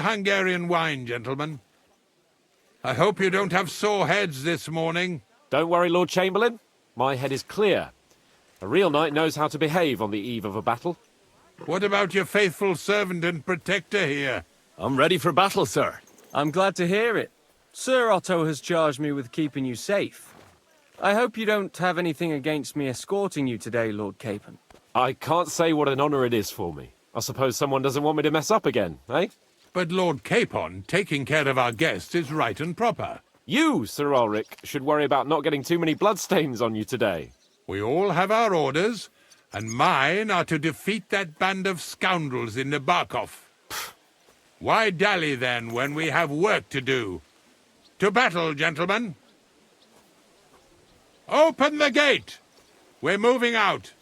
Hungarian wine, gentlemen. I hope you don't have sore heads this morning. Don't worry, Lord Chamberlain. My head is clear. A real knight knows how to behave on the eve of a battle. What about your faithful servant and protector here? I'm ready for battle, sir. I'm glad to hear it. Sir Otto has charged me with keeping you safe. I hope you don't have anything against me escorting you today, Lord Capon. I can't say what an honor it is for me. I suppose someone doesn't want me to mess up again, eh? But Lord Capon, taking care of our guests is right and proper. You, Sir Ulrich, should worry about not getting too many bloodstains on you today. We all have our orders, and mine are to defeat that band of scoundrels in Nebakov. Why dally, then, when we have work to do? To battle, gentlemen! Open the gate! We're moving out.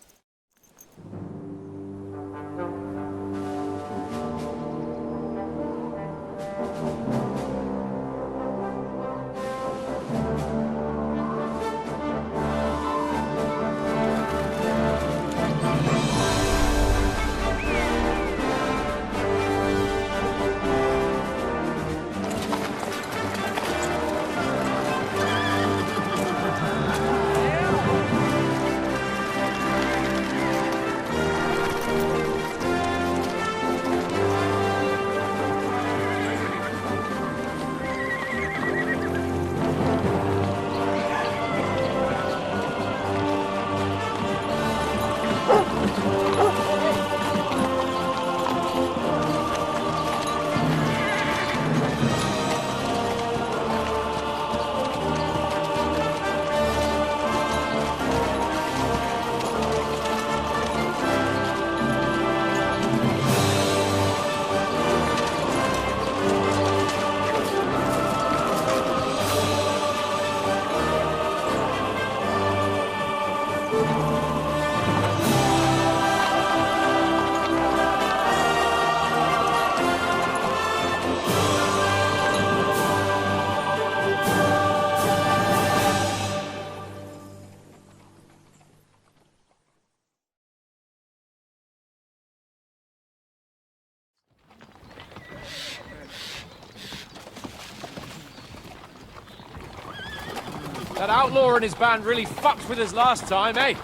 That outlaw and his band really fucked with us last time, eh?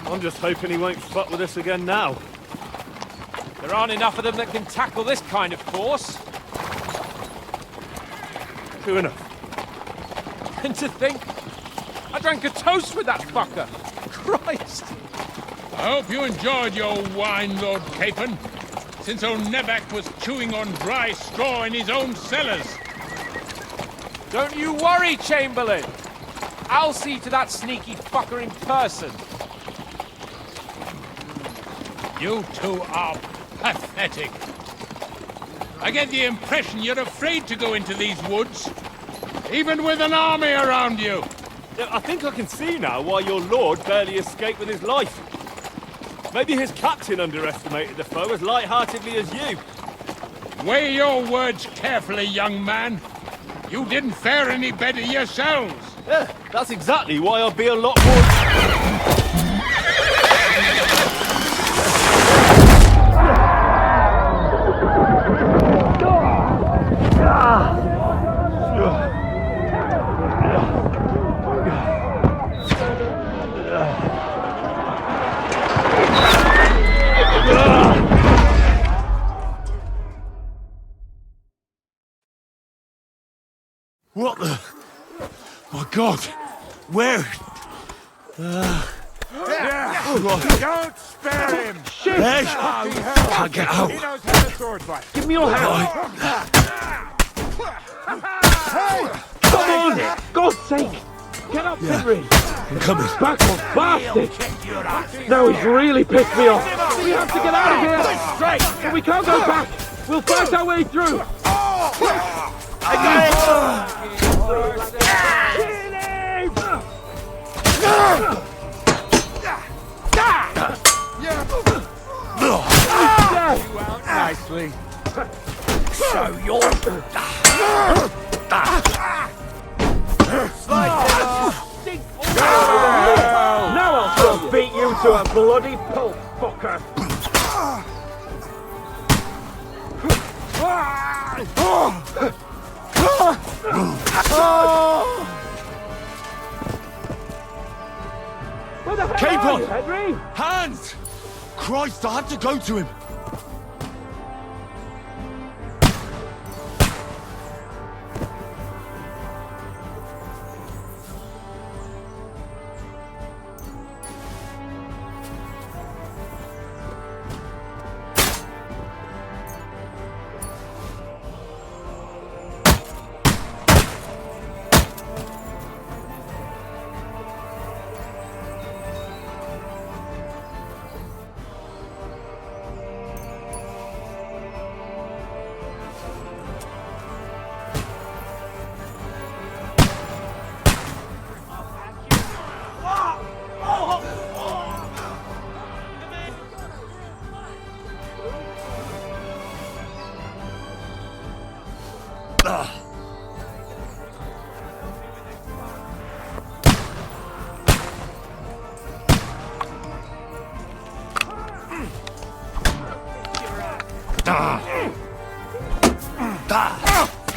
I'm just hoping he won't fuck with us again now. There aren't enough of them that can tackle this kind of force. True enough. And to think, I drank a toast with that fucker. Christ! I hope you enjoyed your wine, Lord Capon, since old Nebak was chewing on dry straw in his own cellars. Don't you worry, Chamberlain. I'll see to that sneaky fucker in person. You two are pathetic. I get the impression you're afraid to go into these woods, even with an army around you. I think I can see now why your lord barely escaped with his life. Maybe his captain underestimated the foe as light-heartedly as you. Weigh your words carefully, young man. You didn't fare any better yourselves. Yeah, that's exactly why I'll be a lot more... What the... My God! Where? Don't spare him! Shit! Hey! Can't get out! He knows how the sword fight. Give me your hand! Come on! God's sake! Get up, Henry! I'm coming. Back off, bastard! Now he's really pissed me off! We have to get out of here! Straight! But we can't go back! We'll fight our way through! I got it! Nicely. So you're... Now I'll still beat you to a bloody pulp, fucker! Where the hell Keep are on! you, Henry? Hands! Christ, I have to go to him.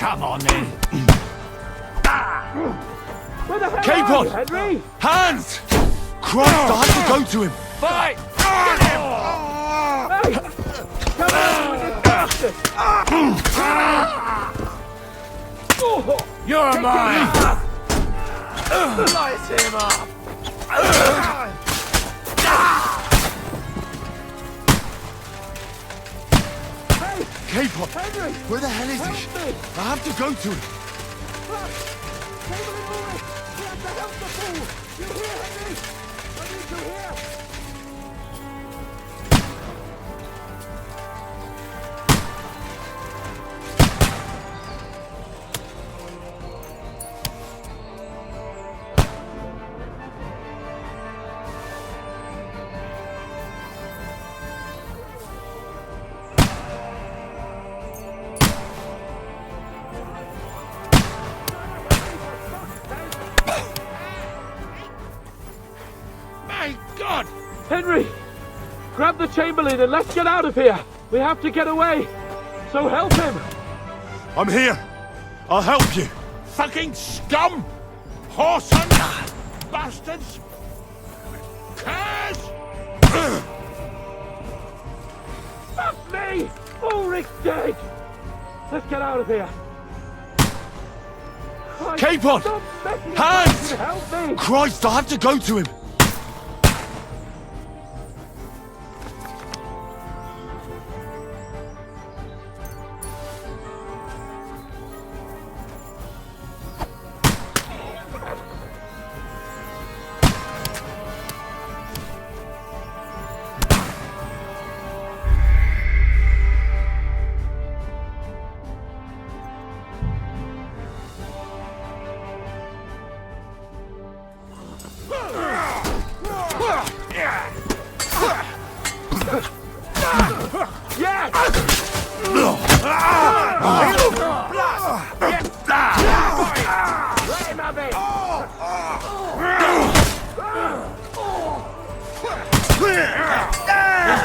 Come on then. Where the hell Keep are on! you, Henry? Hands! Christ, I have to go to him. Fight! Hey! Come on with this bastard! Oh, You're mine. Light him up! Capon, Henry! where the hell is he? Help me! I have to go to him. Chamberlain boy! We have to help the fool! You hear, Henry? I need you here! My God! Henry! Grab the Chamberlain and let's get out of here! We have to get away! So help him! I'm here. I'll help you. Fucking scum! Whoreson! Bastards! Curs! Fuck me! Ulrich's dead! Let's get out of here! Christ, Capon! stop messing Hands! about and help me! Christ, I have to go to him.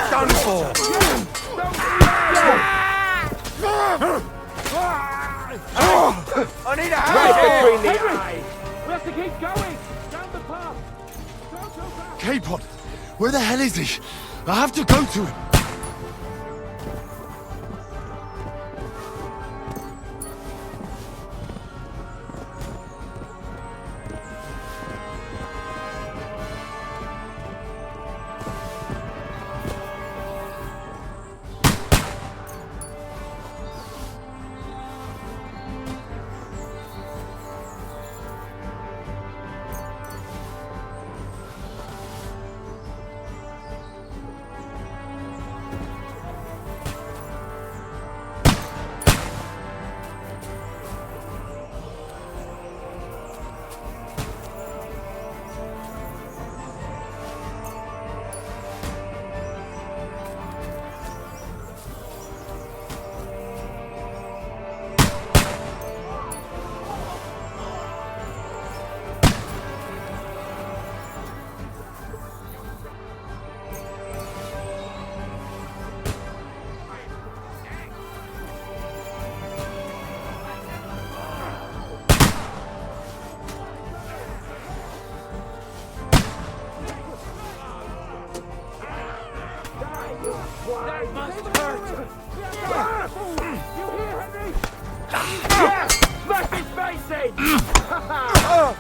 Done for! I need a hand! Henry! We have to keep going! Down the path! Don't go back! Capon, where the hell is he? I have to go to him.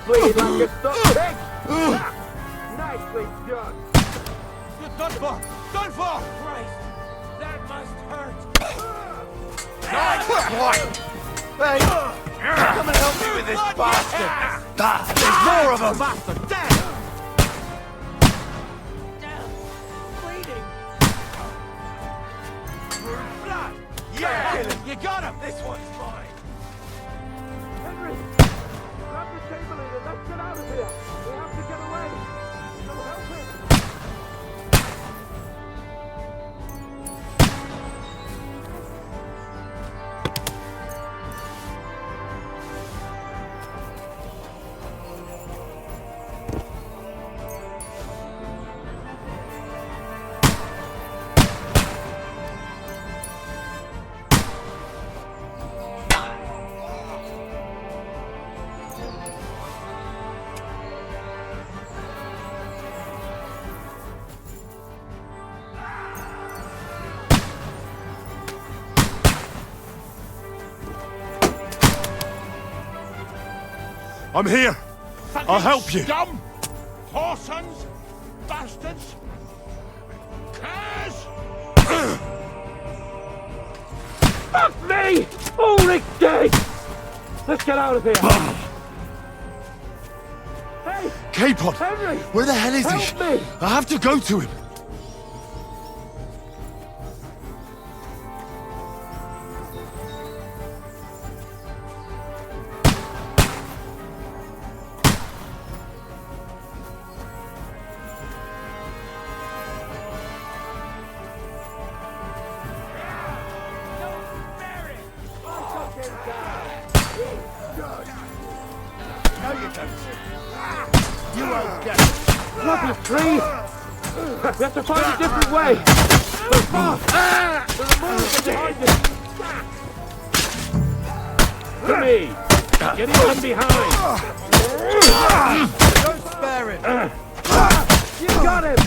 Bleed like a stuck pig! Nicely done! You're done for! Done for! Christ, that must hurt! Hey! Come and help me with this bastard! There's more of them! Bastard, dead! Bleeding! Blood! Yeah! You got him! This one's mine! Henry! Grab the Chamberlain and let's get out of here! We have to get away! So help him! I'm here! I'll help you! Scum! Whoresons! Bastards! Curs! Fuck me! Ulrich's dead! Let's get out of here! Hey! K-Pod! Henry! Where the hell is he? Help me! I have to go to him! No, you don't. You won't get it. Bloody tree! We have to find a different way! There's a monster behind you! To me! Get him from behind! Don't spare him. You got him!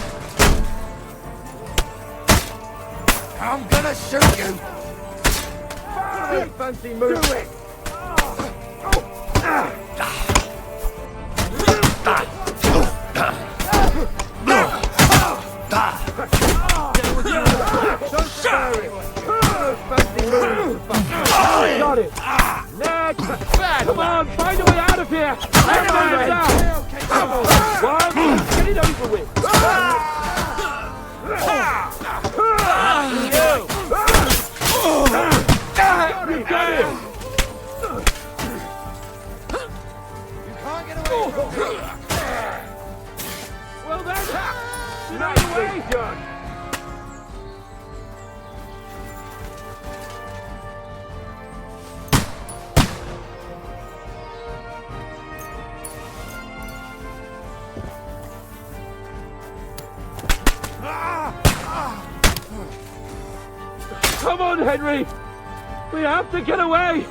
I'm gonna shoot you. Fancy move! Do it! Got it! Next! Come on, find a way out of here! Let him down! Come on! One! Get it over with! You got him! You can't get away from me. Well then, nice way, John! Come on, Henry! We have to get away!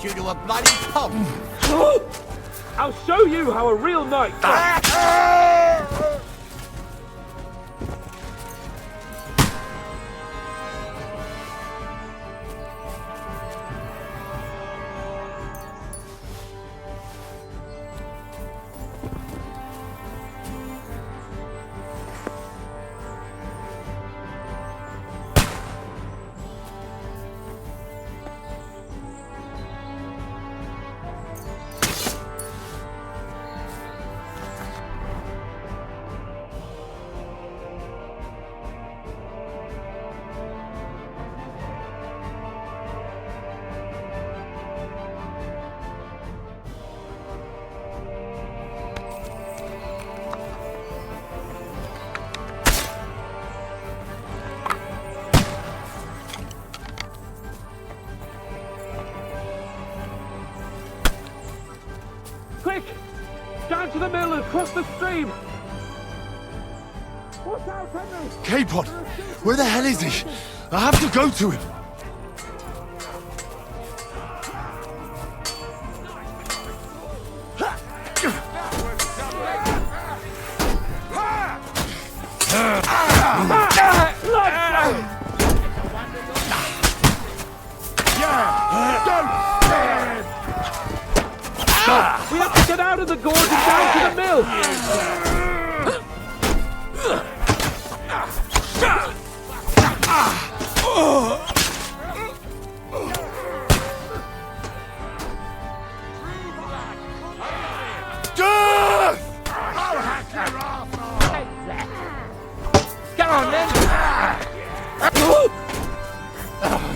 beat you to a bloody pulp. I'll show you how a real knight fights. Quick! Down to the mill and cross the stream! Watch out, Henry! K-Pod, where the hell is he? I have to go to him. We have to get out of the gorge and down to the mill! Come on, then!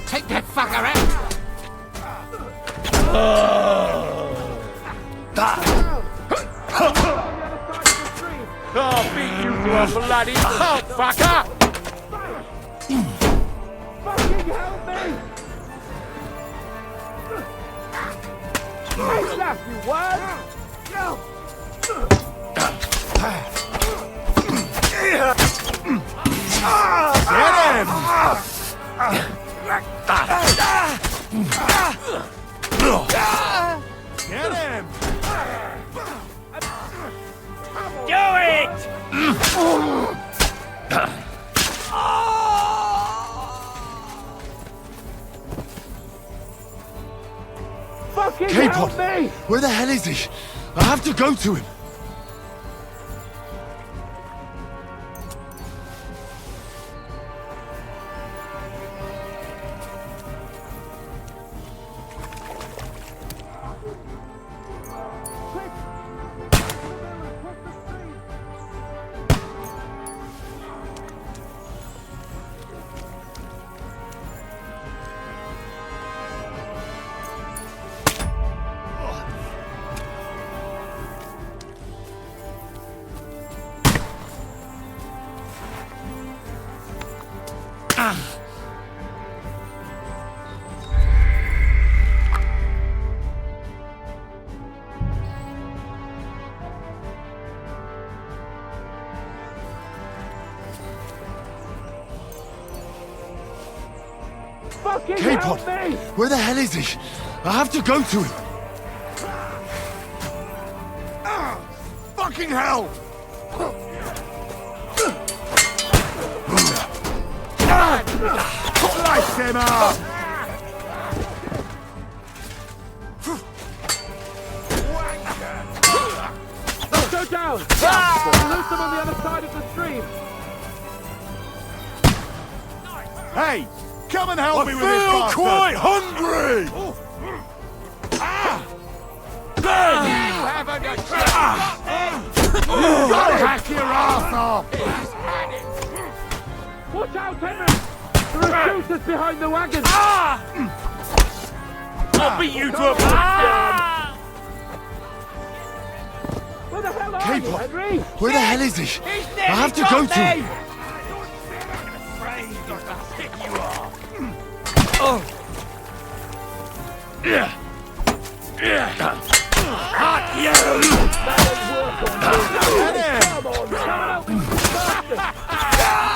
Take that fucker out! I'll beat you to a bloody pulp, fucker! Fucking help me! Hey, left, you word! Get him! Get him! Do it! Fucking K-Pod, help me! where the hell is he? I have to go to him. Fucking K-Pod, help me! where the hell is he? I have to go to him. Fucking hell! Slice him up! Go down! Release them on the other side of the stream! Hey, come and help me with this bastard! I feel quite hungry! You haven't a chance! I'll hack your ass off! Watch out, Henry! There are shooters behind the wagon! I'll beat you to a... Where the hell are you, K-Pod, Henry? where the hell is he? I have to go to him!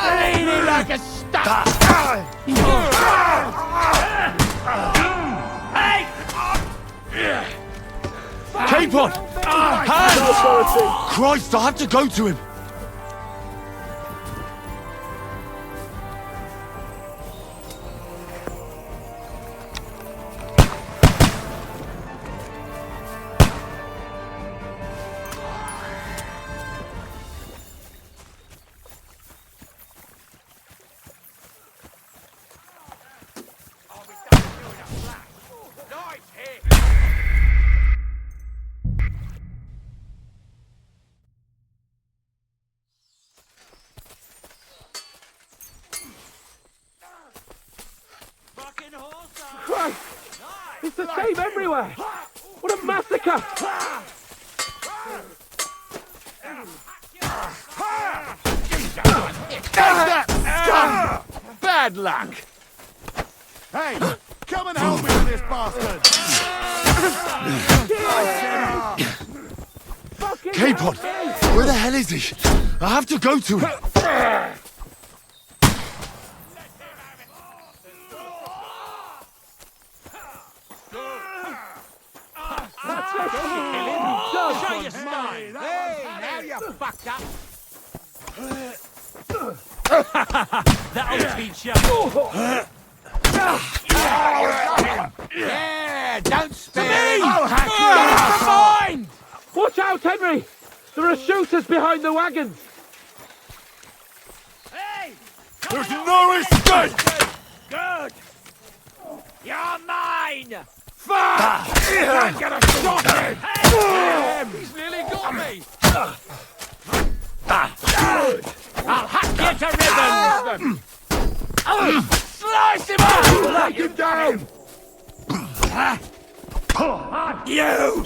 Bleeding like a stuck! Hey! Capon! Hands! Christ, I have to go to him! Christ! It's the same everywhere! What a massacre! Bad luck! Hey, come and help me with this bastard! Capon! Where the hell is he? I have to go to him! Show your spine! Hey, now you fucked up! That'll teach you! Yeah, don't spare him! I'll mind! Watch out, Henry! There are shooters behind the wagons! Hey! There's no escape! Good! You're mine! Fuck! I'm gonna shot him! Hey! He's nearly got me! I'll hack you to ribbons! Slice him up! Take him down! You!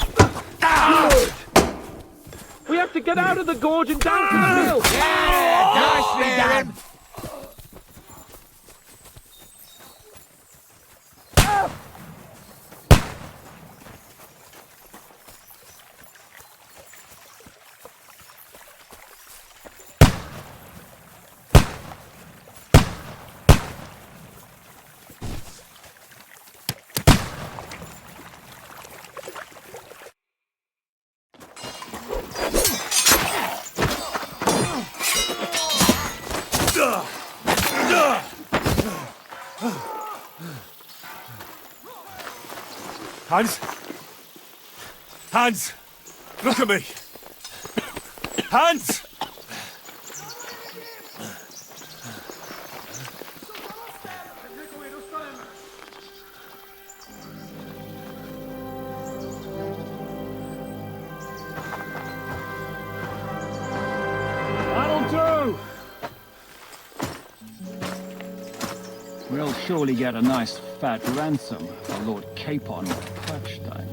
We have to get out of the gorge and down to the mill! Yeah, nicely done! Hans? Hans! Look at me! Hans! That'll do! We'll surely get a nice fat ransom for Lord Capon of Kirkstein.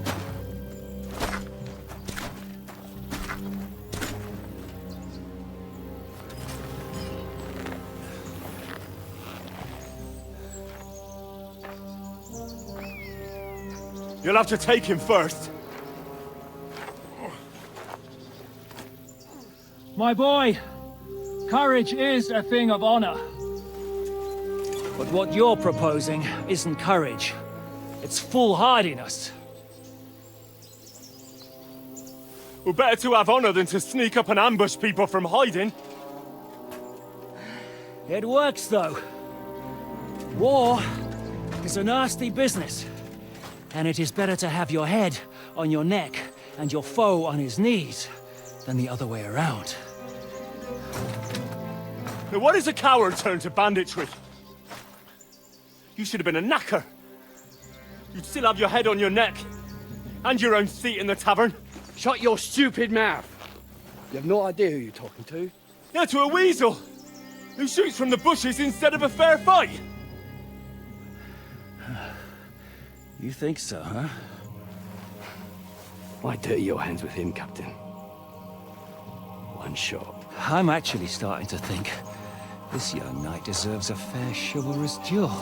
You'll have to take him first. My boy, courage is a thing of honor. But what you're proposing isn't courage. It's foolhardiness. Well, better to have honor than to sneak up and ambush people from hiding. It works, though. War is a nasty business. And it is better to have your head on your neck and your foe on his knees than the other way around. Now, what is a coward turned to banditry? You should have been a knacker. You'd still have your head on your neck. And your own seat in the tavern. Shut your stupid mouth! You have no idea who you're talking to. Yeah, to a weasel! Who shoots from the bushes instead of a fair fight! You think so, huh? Why dirty your hands with him, Captain? One shot. I'm actually starting to think this young knight deserves a fair chivalrous duel.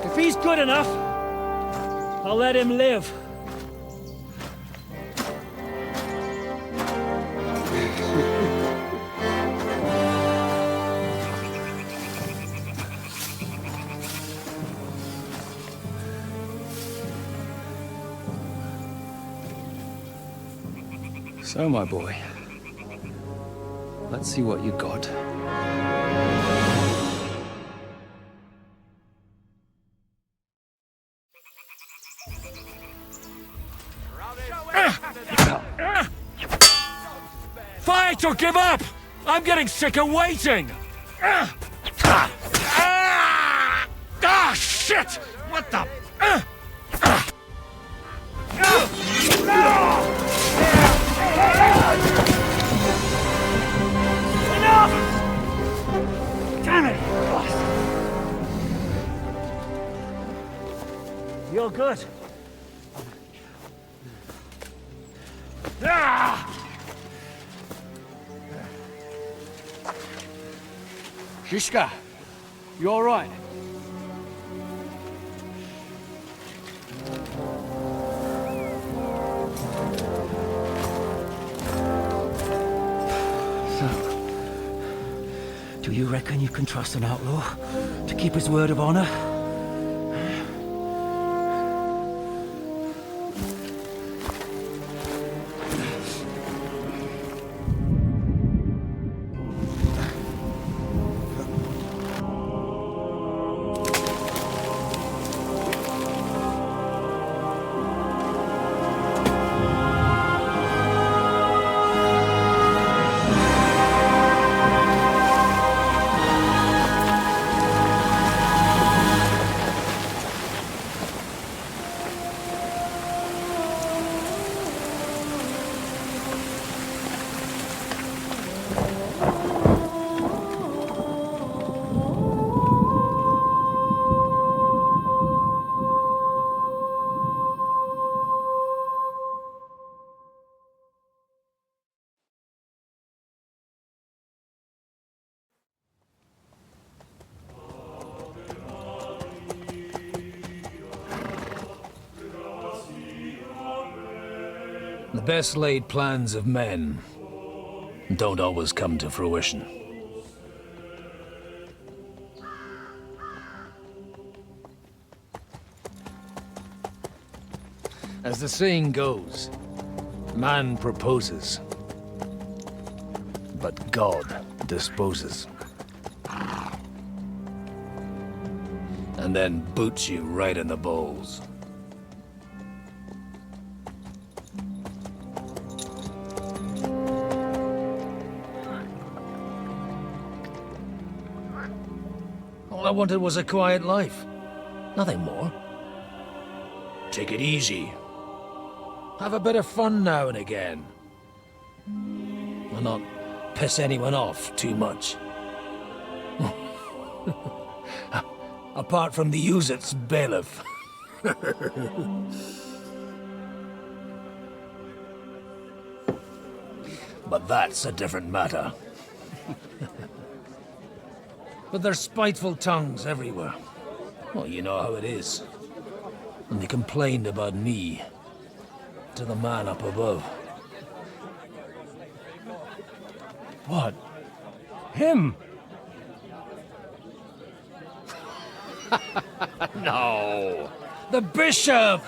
If he's good enough, I'll let him live. So, my boy, let's see what you got. Fight or give up! I'm getting sick of waiting! Ah, shit! What the... Damn it! You're good. Shishka, you all right? Do you reckon you can trust an outlaw to keep his word of honor? The best laid plans of men don't always come to fruition. As the saying goes, man proposes, but God disposes. And then boots you right in the balls. All I wanted was a quiet life. Nothing more. Take it easy. Have a bit of fun now and again. And not piss anyone off too much. Apart from the Uzit's bailiff. But that's a different matter. But there's spiteful tongues everywhere. Well, you know how it is. And they complained about me to the man up above. What? Him? No! The bishop!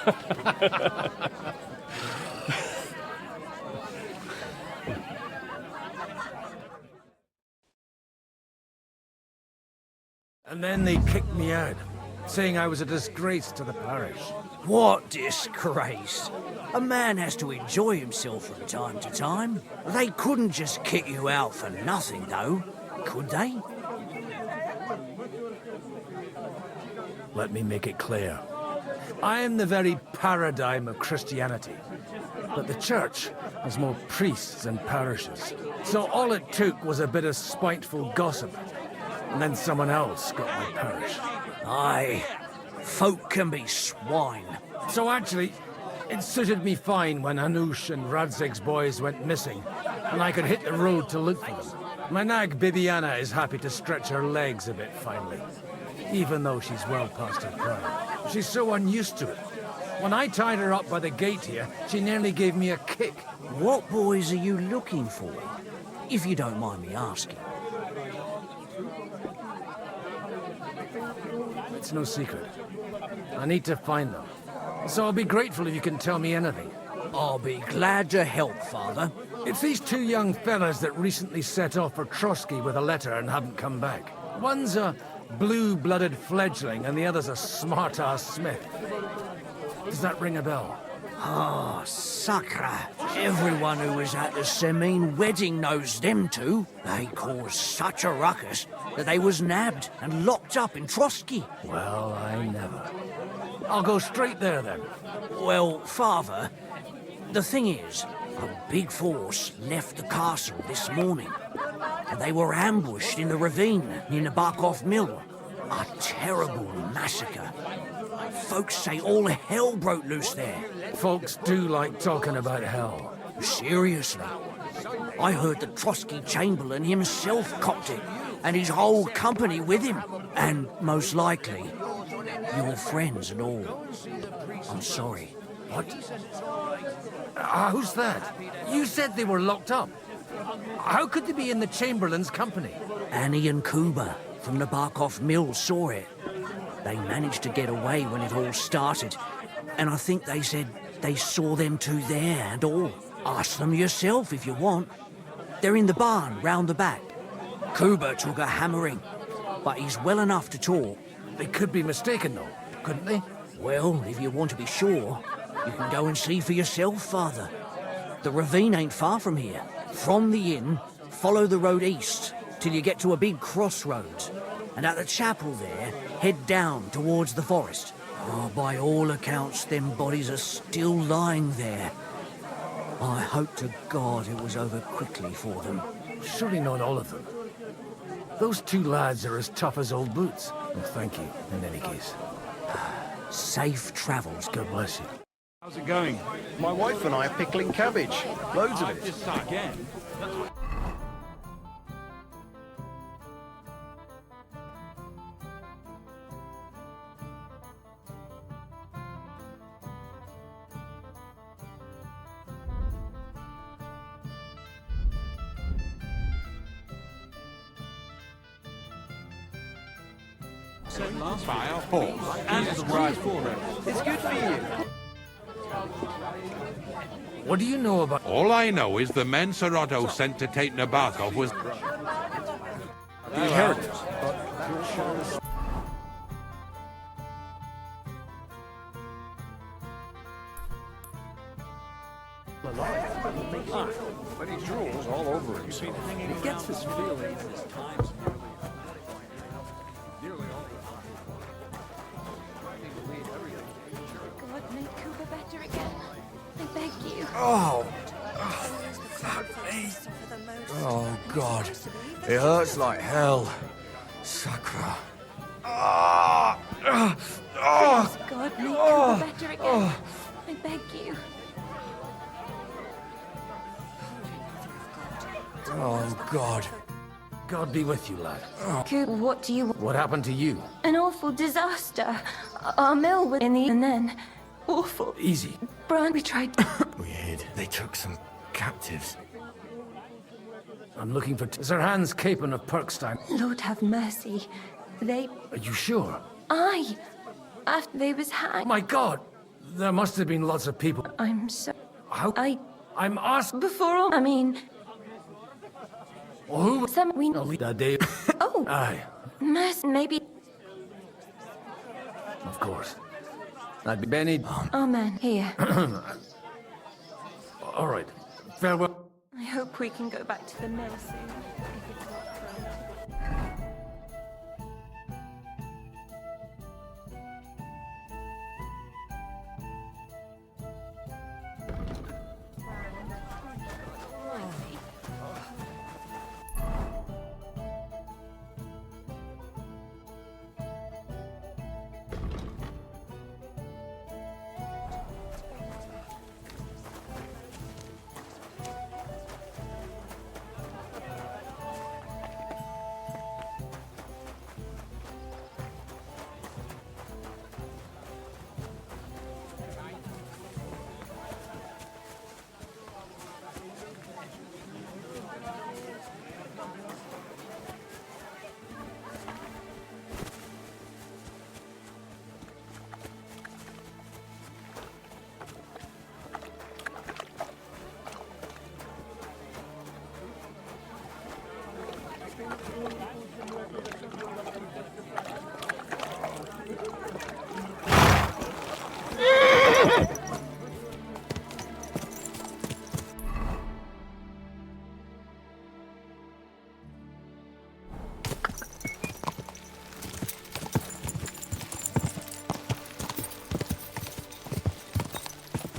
And then they kicked me out, saying I was a disgrace to the parish. What disgrace? A man has to enjoy himself from time to time. They couldn't just kick you out for nothing, though, could they? Let me make it clear. I am the very paradigm of Christianity. But the church has more priests than parishes. So all it took was a bit of spiteful gossip. And then someone else got my parish. Aye, folk can be swine. So actually, it suited me fine when Hanush and Radzig's boys went missing, and I could hit the road to look for them. My nag Bibiana is happy to stretch her legs a bit finally, even though she's well past her prime. She's so unused to it. When I tied her up by the gate here, she nearly gave me a kick. What boys are you looking for, if you don't mind me asking? It's no secret. I need to find them. So I'll be grateful if you can tell me anything. I'll be glad to help, Father. It's these two young fellas that recently set off for Trotsky with a letter and haven't come back. One's a blue-blooded fledgling and the other's a smart-ass smith. Does that ring a bell? Oh, Sakra. Everyone who was at the Semine wedding knows them two. They caused such a ruckus that they was nabbed and locked up in Trotsky. Well, I never. I'll go straight there then. Well, Father, the thing is, a big force left the castle this morning, and they were ambushed in the ravine near Nebakov mill. A terrible massacre. Folks say all hell broke loose there. Folks do like talking about hell. Seriously. I heard that Trotsky Chamberlain himself copped it, and his whole company with him. And most likely, your friends and all. I'm sorry. What? Who's that? You said they were locked up. How could they be in the Chamberlain's company? Annie and Kuba from the Nebakov mill saw it. They managed to get away when it all started, and I think they said they saw them two there and all. Ask them yourself if you want. They're in the barn round the back. Kuba took a hammering, but he's well enough to talk. They could be mistaken, though, couldn't they? Well, if you want to be sure, you can go and see for yourself, Father. The ravine ain't far from here. From the inn, follow the road east till you get to a big crossroads. And at the chapel there, head down towards the forest. Oh, by all accounts, them bodies are still lying there. I hope to God it was over quickly for them. Surely not all of them. Those two lads are as tough as old boots. Well, thank you, in any case. Safe travels. God bless you. How's it going? My wife and I are pickling cabbage. Loads of it. Again? Fire horse. It's good for you. What do you know about... All I know is the men Sir Otto sent to take Nebakov was... The inheritance. But he drools all over himself. He gets his feelings. God, make Kuba better again. I beg you. Oh, fuck me. Oh, God. It hurts like hell. Sakra. Please, God, make Kuba better again. I beg you. Oh, God. God be with you, lad. Kuba, what do you want? What happened to you? An awful disaster. Our mill was in the... And then... Awful. Easy. Bran, we tried... We hid. They took some captives. I'm looking for Sir Hans Capon of Perkstein. Lord have mercy. They... Are you sure? I... After they was hanged... My God! There must have been lots of people. I'm so... How? I'm asked... Before all... I mean... Well, who... Some... We... That day... Oh! Aye, Mercy, maybe... of course. That'd be Benny. Amen. Here. All right. Farewell. I hope we can go back to the mill soon. If it's not closed.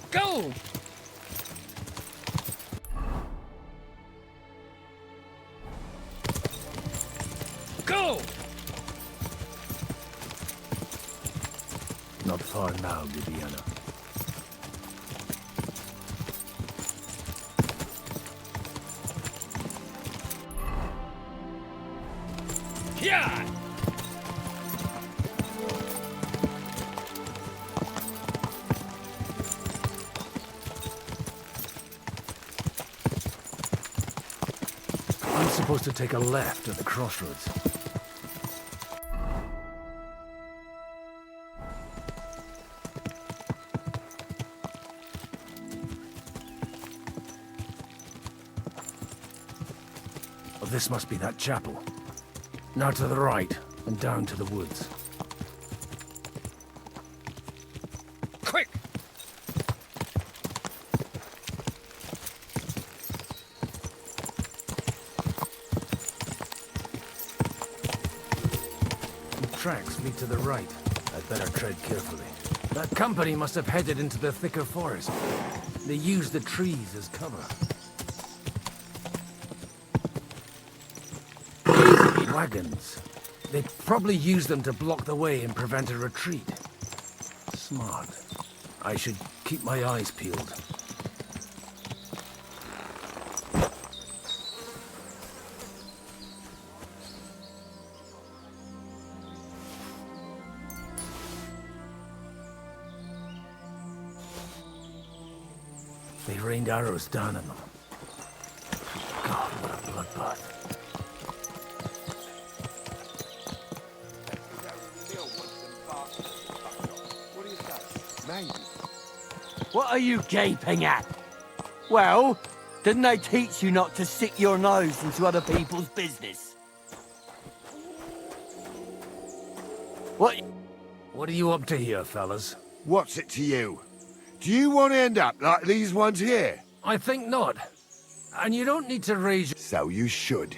Go! Go! Not far now, Bibiana. Yeah! I'm supposed to take a left at the crossroads. Oh, this must be that chapel. Now to the right, and down to the woods. Quick! The tracks lead to the right. I'd better tread carefully. That company must have headed into the thicker forest. They used the trees as cover. Wagons. They probably used them to block the way and prevent a retreat. Smart. I should keep my eyes peeled. They rained arrows down on them. God, what a bloodbath. What are you gaping at? Well, didn't they teach you not to stick your nose into other people's business? What are you up to here, fellas? What's it to you? Do you want to end up like these ones here? I think not. And you don't need to raise your... So you should.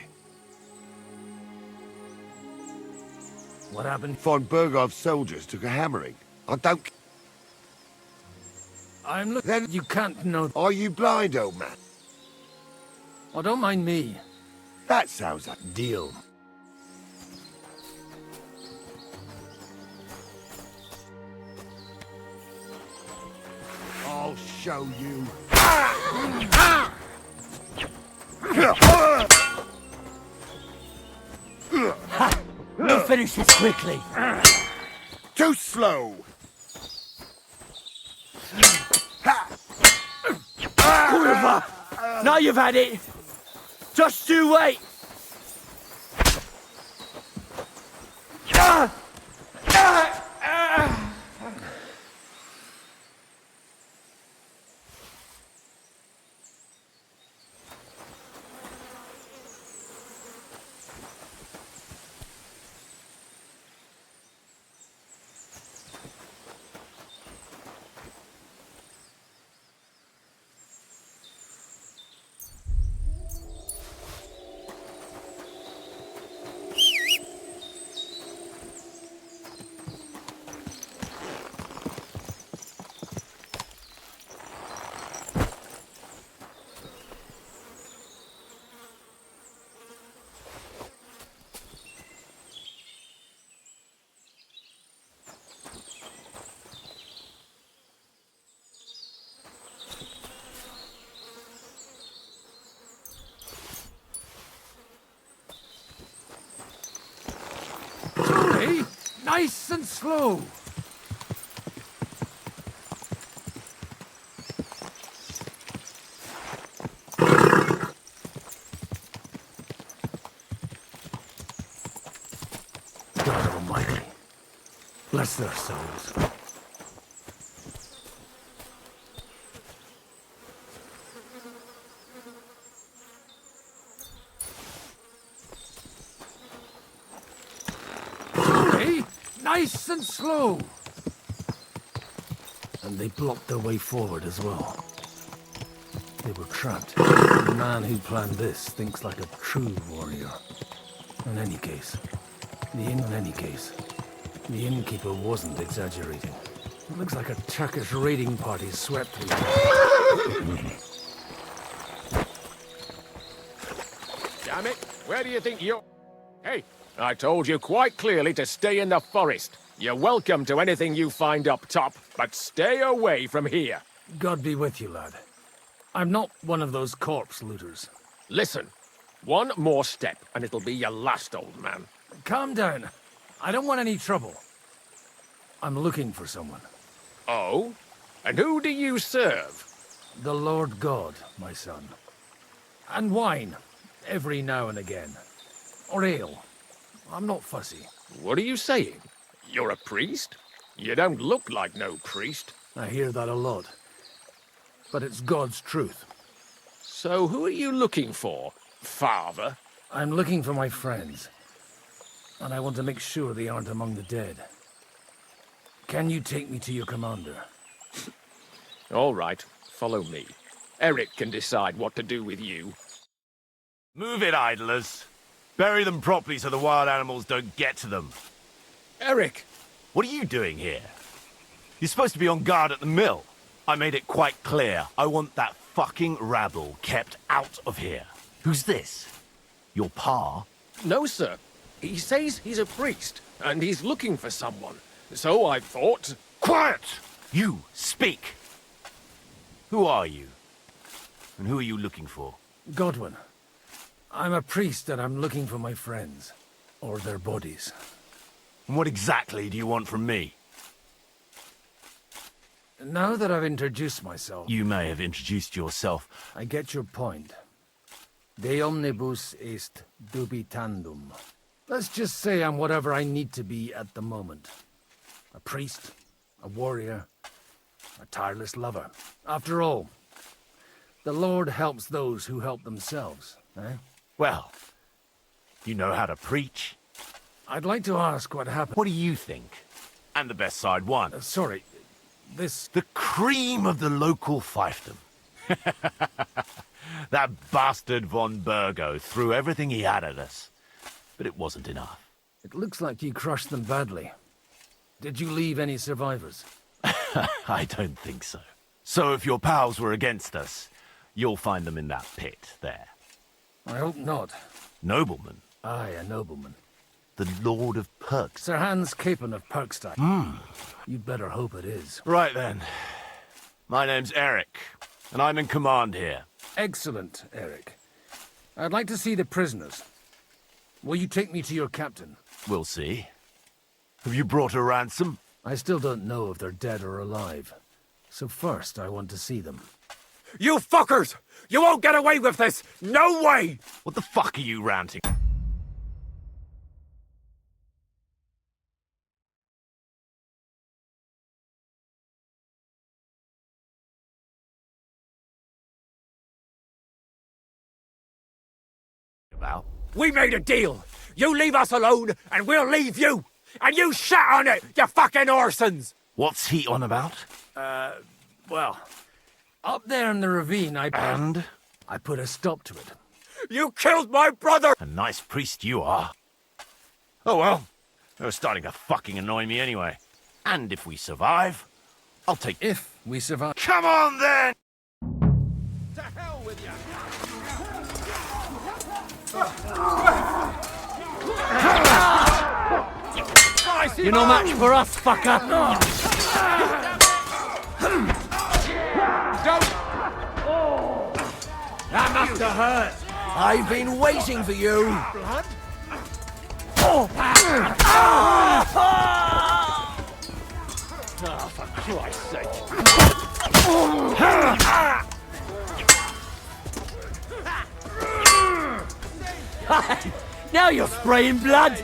What happened? Von Bergov's soldiers took a hammering. I don't... I'm looking... Then You can't know... Are you blind, old man? Oh, don't mind me. That sounds like... Deal. I'll show you. We'll finish this quickly. Too slow. Kurva! Now you've had it. Just you wait. Hey, nice and slow. God Almighty, bless their souls. Nice and slow. And they blocked their way forward as well. They were trapped. The man who planned this thinks like a true warrior. In any case, the innkeeper wasn't exaggerating. It looks like a Turkish raiding party swept through. Damn it, where do you think you're... Hey, I told you quite clearly to stay in the forest. You're welcome to anything you find up top, but stay away from here. God be with you, lad. I'm not one of those corpse looters. Listen, one more step and it'll be your last, old man. Calm down. I don't want any trouble. I'm looking for someone. Oh? And who do you serve? The Lord God, my son. And wine, every now and again. Or ale. I'm not fussy. What are you saying? You're a priest? You don't look like no priest. I hear that a lot. But it's God's truth. So who are you looking for, father? I'm looking for my friends. And I want to make sure they aren't among the dead. Can you take me to your commander? All right, follow me. Eric can decide what to do with you. Move it, idlers. Bury them properly so the wild animals don't get to them. Eric! What are you doing here? You're supposed to be on guard at the mill. I made it quite clear. I want that fucking rabble kept out of here. Who's this? Your pa? No, sir. He says he's a priest, and he's looking for someone. So I thought... Quiet! You, speak! Who are you? And who are you looking for? Godwin. I'm a priest and I'm looking for my friends. Or their bodies. And what exactly do you want from me? Now that I've introduced myself... You may have introduced yourself. I get your point. De omnibus est dubitandum. Let's just say I'm whatever I need to be at the moment. A priest, a warrior, a tireless lover. After all, the Lord helps those who help themselves, eh? Well, you know how to preach. I'd like to ask what happened. What do you think? And the best side won. Sorry, this... The cream of the local fiefdom. That bastard von Burgo threw everything he had at us. But it wasn't enough. It looks like you crushed them badly. Did you leave any survivors? I don't think so. So if your pals were against us, you'll find them in that pit there. I hope not. Nobleman? Aye, a nobleman. The Lord of Perks. Sir Hans Capon of Perkstein. You'd better hope it is. Right then. My name's Eric, and I'm in command here. Excellent, Eric. I'd like to see the prisoners. Will you take me to your captain? We'll see. Have you brought a ransom? I still don't know if they're dead or alive. So first, I want to see them. You fuckers! You won't get away with this! No way! What the fuck are you ranting? About? We made a deal! You leave us alone, and we'll leave you! And you shat on it, you fucking orsons! What's he on about? Well, up there in the ravine, I put a stop to it. You killed my brother! A nice priest you are. Oh well, they're starting to fucking annoy me anyway. And if we survive, I'll take... If we survive... Come on then! To hell with you! You're no match for us, fucker! That must have hurt! I've been waiting for you! Blood? Oh, for Christ's sake! now you're spraying blood!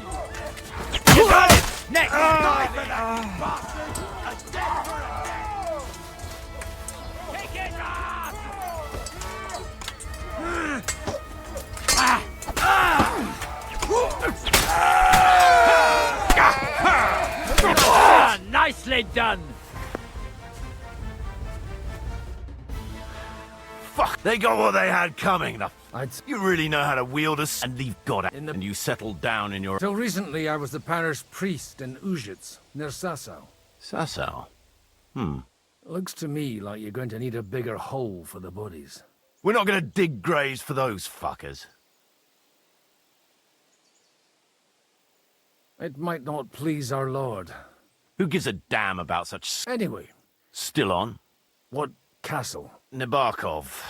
You got it! Next! Die for that, bastard! A death for a death! Kick it off! it done! Fuck! They got what they had coming. You really know how to wield us and leave God out. And you settled down in your... Till recently, I was the parish priest in Uzhitz, near Sasau. Sasau? Looks to me like you're going to need a bigger hole for the bodies. We're not gonna dig graves for those fuckers. It might not please our lord. Who gives a damn about such... Anyway. Still on? What castle? Nebakov.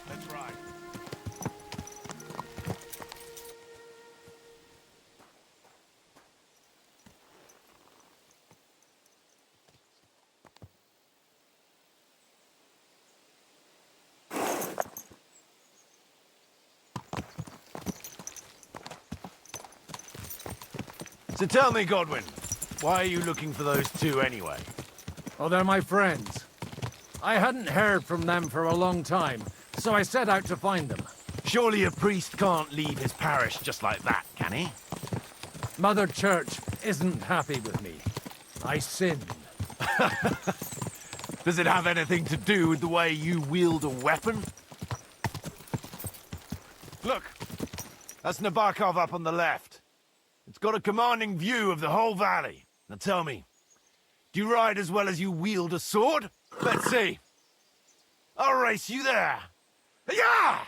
That's right. So tell me, Godwin, why are you looking for those two anyway? Oh, they're my friends. I hadn't heard from them for a long time, so I set out to find them. Surely a priest can't leave his parish just like that, can he? Mother Church isn't happy with me. I sinned. Does it have anything to do with the way you wield a weapon? Look, that's Nebakov up on the left. It's got a commanding view of the whole valley. Now tell me, do you ride as well as you wield a sword? Let's see. I'll race you there. Yeah!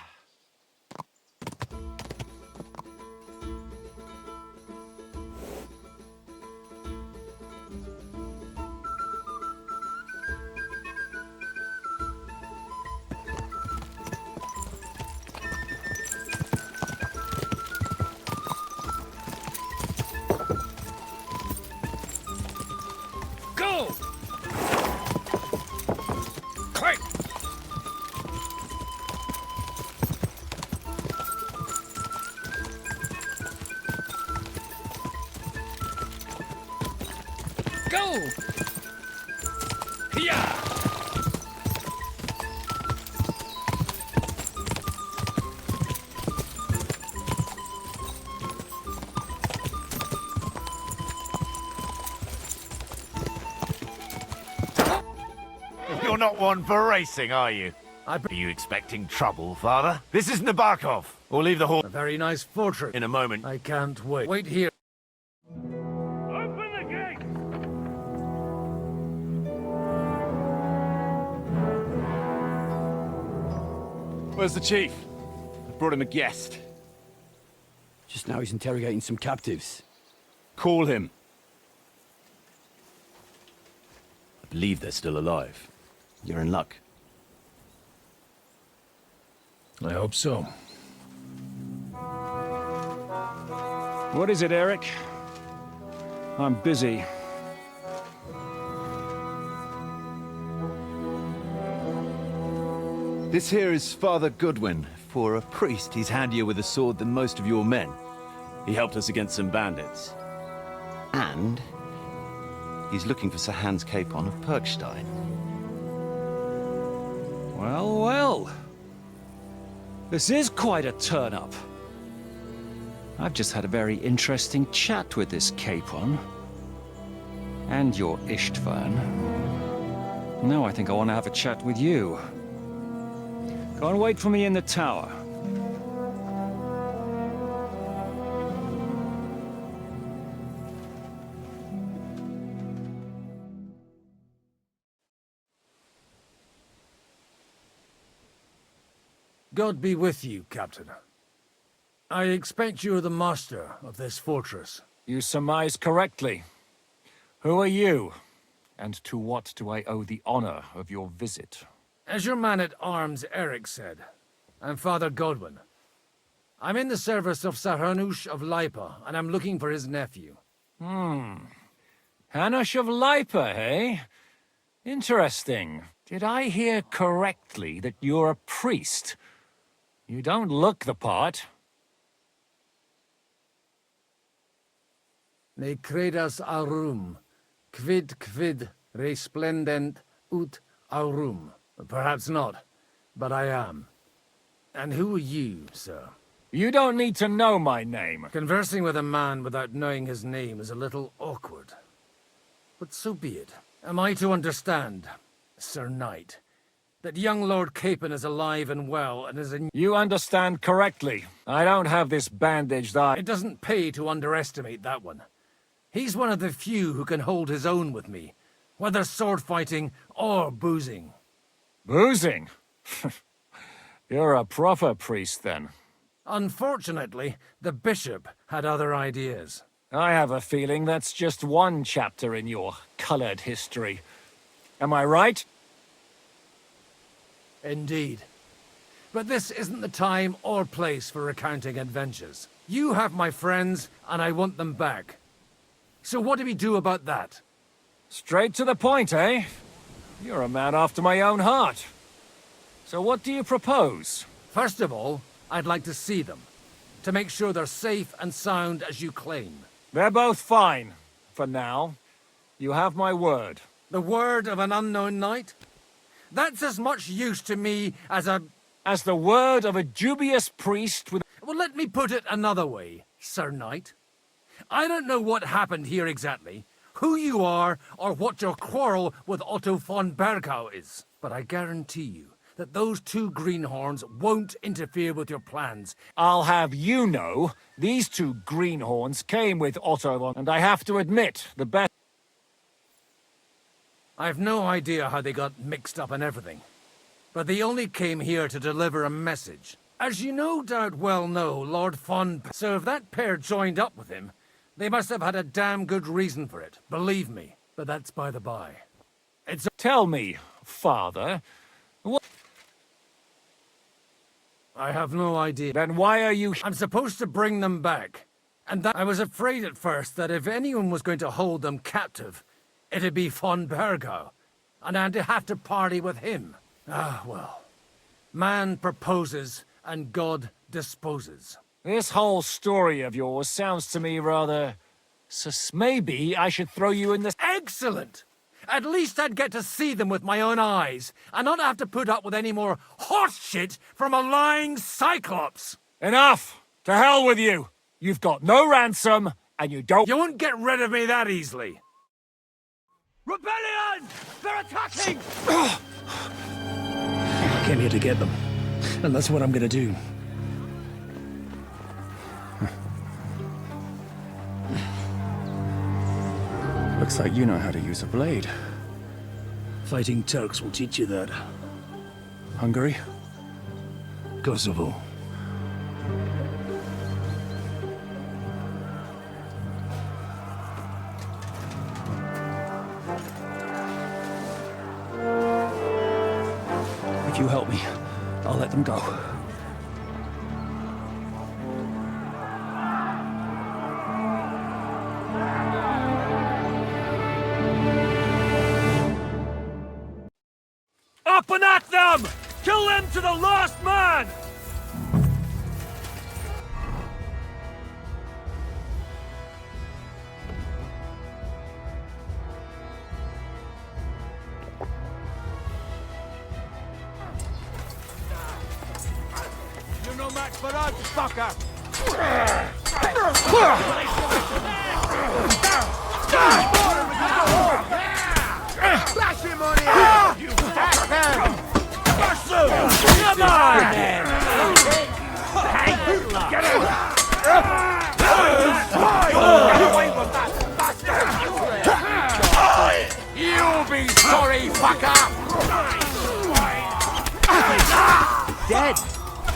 Go! Quick! Go! Yeah! You're not one for racing, are you? Are you expecting trouble, Father? This is Nebakov. We'll leave the hall... A very nice fortress. In a moment. I can't wait. Wait here. Open the gate! Where's the chief? I brought him a guest. Just now he's interrogating some captives. Call him. I believe they're still alive. You're in luck. I hope so. What is it, Eric? I'm busy. This here is Father Goodwin. For a priest, he's handier with a sword than most of your men. He helped us against some bandits. And he's looking for Sir Hans Capon of Perkstein. Well, well. This is quite a turn-up. I've just had a very interesting chat with this Capon. And your Istvan. Now I think I want to have a chat with you. Go and wait for me in the tower. God be with you, Captain. I expect you're the master of this fortress. You surmise correctly. Who are you? And to what do I owe the honor of your visit? As your man-at-arms Eric said, I'm Father Godwin. I'm in the service of Sir Hanush of Lipa, and I'm looking for his nephew. Hanush of Lipa, eh? Interesting. Did I hear correctly that you're a priest? You don't look the part. Ne credas aurum, quid resplendent ut aurum. Perhaps not, but I am. And who are you, sir? You don't need to know my name. Conversing with a man without knowing his name is a little awkward. But so be it. Am I to understand, Sir Knight, that young Lord Capon is alive and well and is in... You understand correctly. I don't have this bandaged eye. It doesn't pay to underestimate that one. He's one of the few who can hold his own with me, whether sword fighting or boozing. Boozing? You're a proper priest, then. Unfortunately, the bishop had other ideas. I have a feeling that's just one chapter in your colored history. Am I right? Indeed. But this isn't the time or place for recounting adventures. You have my friends, and I want them back. So what do we do about that? Straight to the point, eh? You're a man after my own heart. So what do you propose? First of all, I'd like to see them, to make sure they're safe and sound as you claim. They're both fine, for now. You have my word. The word of an unknown knight? That's as much use to me as the word of a dubious priest with... Well, let me put it another way, Sir Knight. I don't know what happened here exactly, who you are, or what your quarrel with Otto von Bergau is. But I guarantee you that those two greenhorns won't interfere with your plans. I'll have you know, these two greenhorns came with Otto von... And I have to admit, the best... I've no idea how they got mixed up in everything. But they only came here to deliver a message. As you no doubt well know, Lord von... So if that pair joined up with him, they must have had a damn good reason for it. Believe me. But that's by the by. It's... Tell me, father... What... I have no idea. Then why are you... I'm supposed to bring them back. And that I was afraid at first that if anyone was going to hold them captive, it'd be von Bergau. And I'd have to party with him. Ah, well. Man proposes and God disposes. This whole story of yours sounds to me rather... Maybe I should throw you in the... Excellent! At least I'd get to see them with my own eyes, and not have to put up with any more horse shit from a lying cyclops! Enough! To hell with you! You've got no ransom, and you don't... You won't get rid of me that easily! Rebellion! They're attacking! I came here to get them, and that's what I'm gonna do. Looks like you know how to use a blade. Fighting Turks will teach you that. Hungary? Kosovo. If you help me, I'll let them go. Up and at them! Kill them to the last man! You're no match for us, fucker! Flash him on here! You bastard! Come on! Get him! You'll be sorry, fucker! Dead!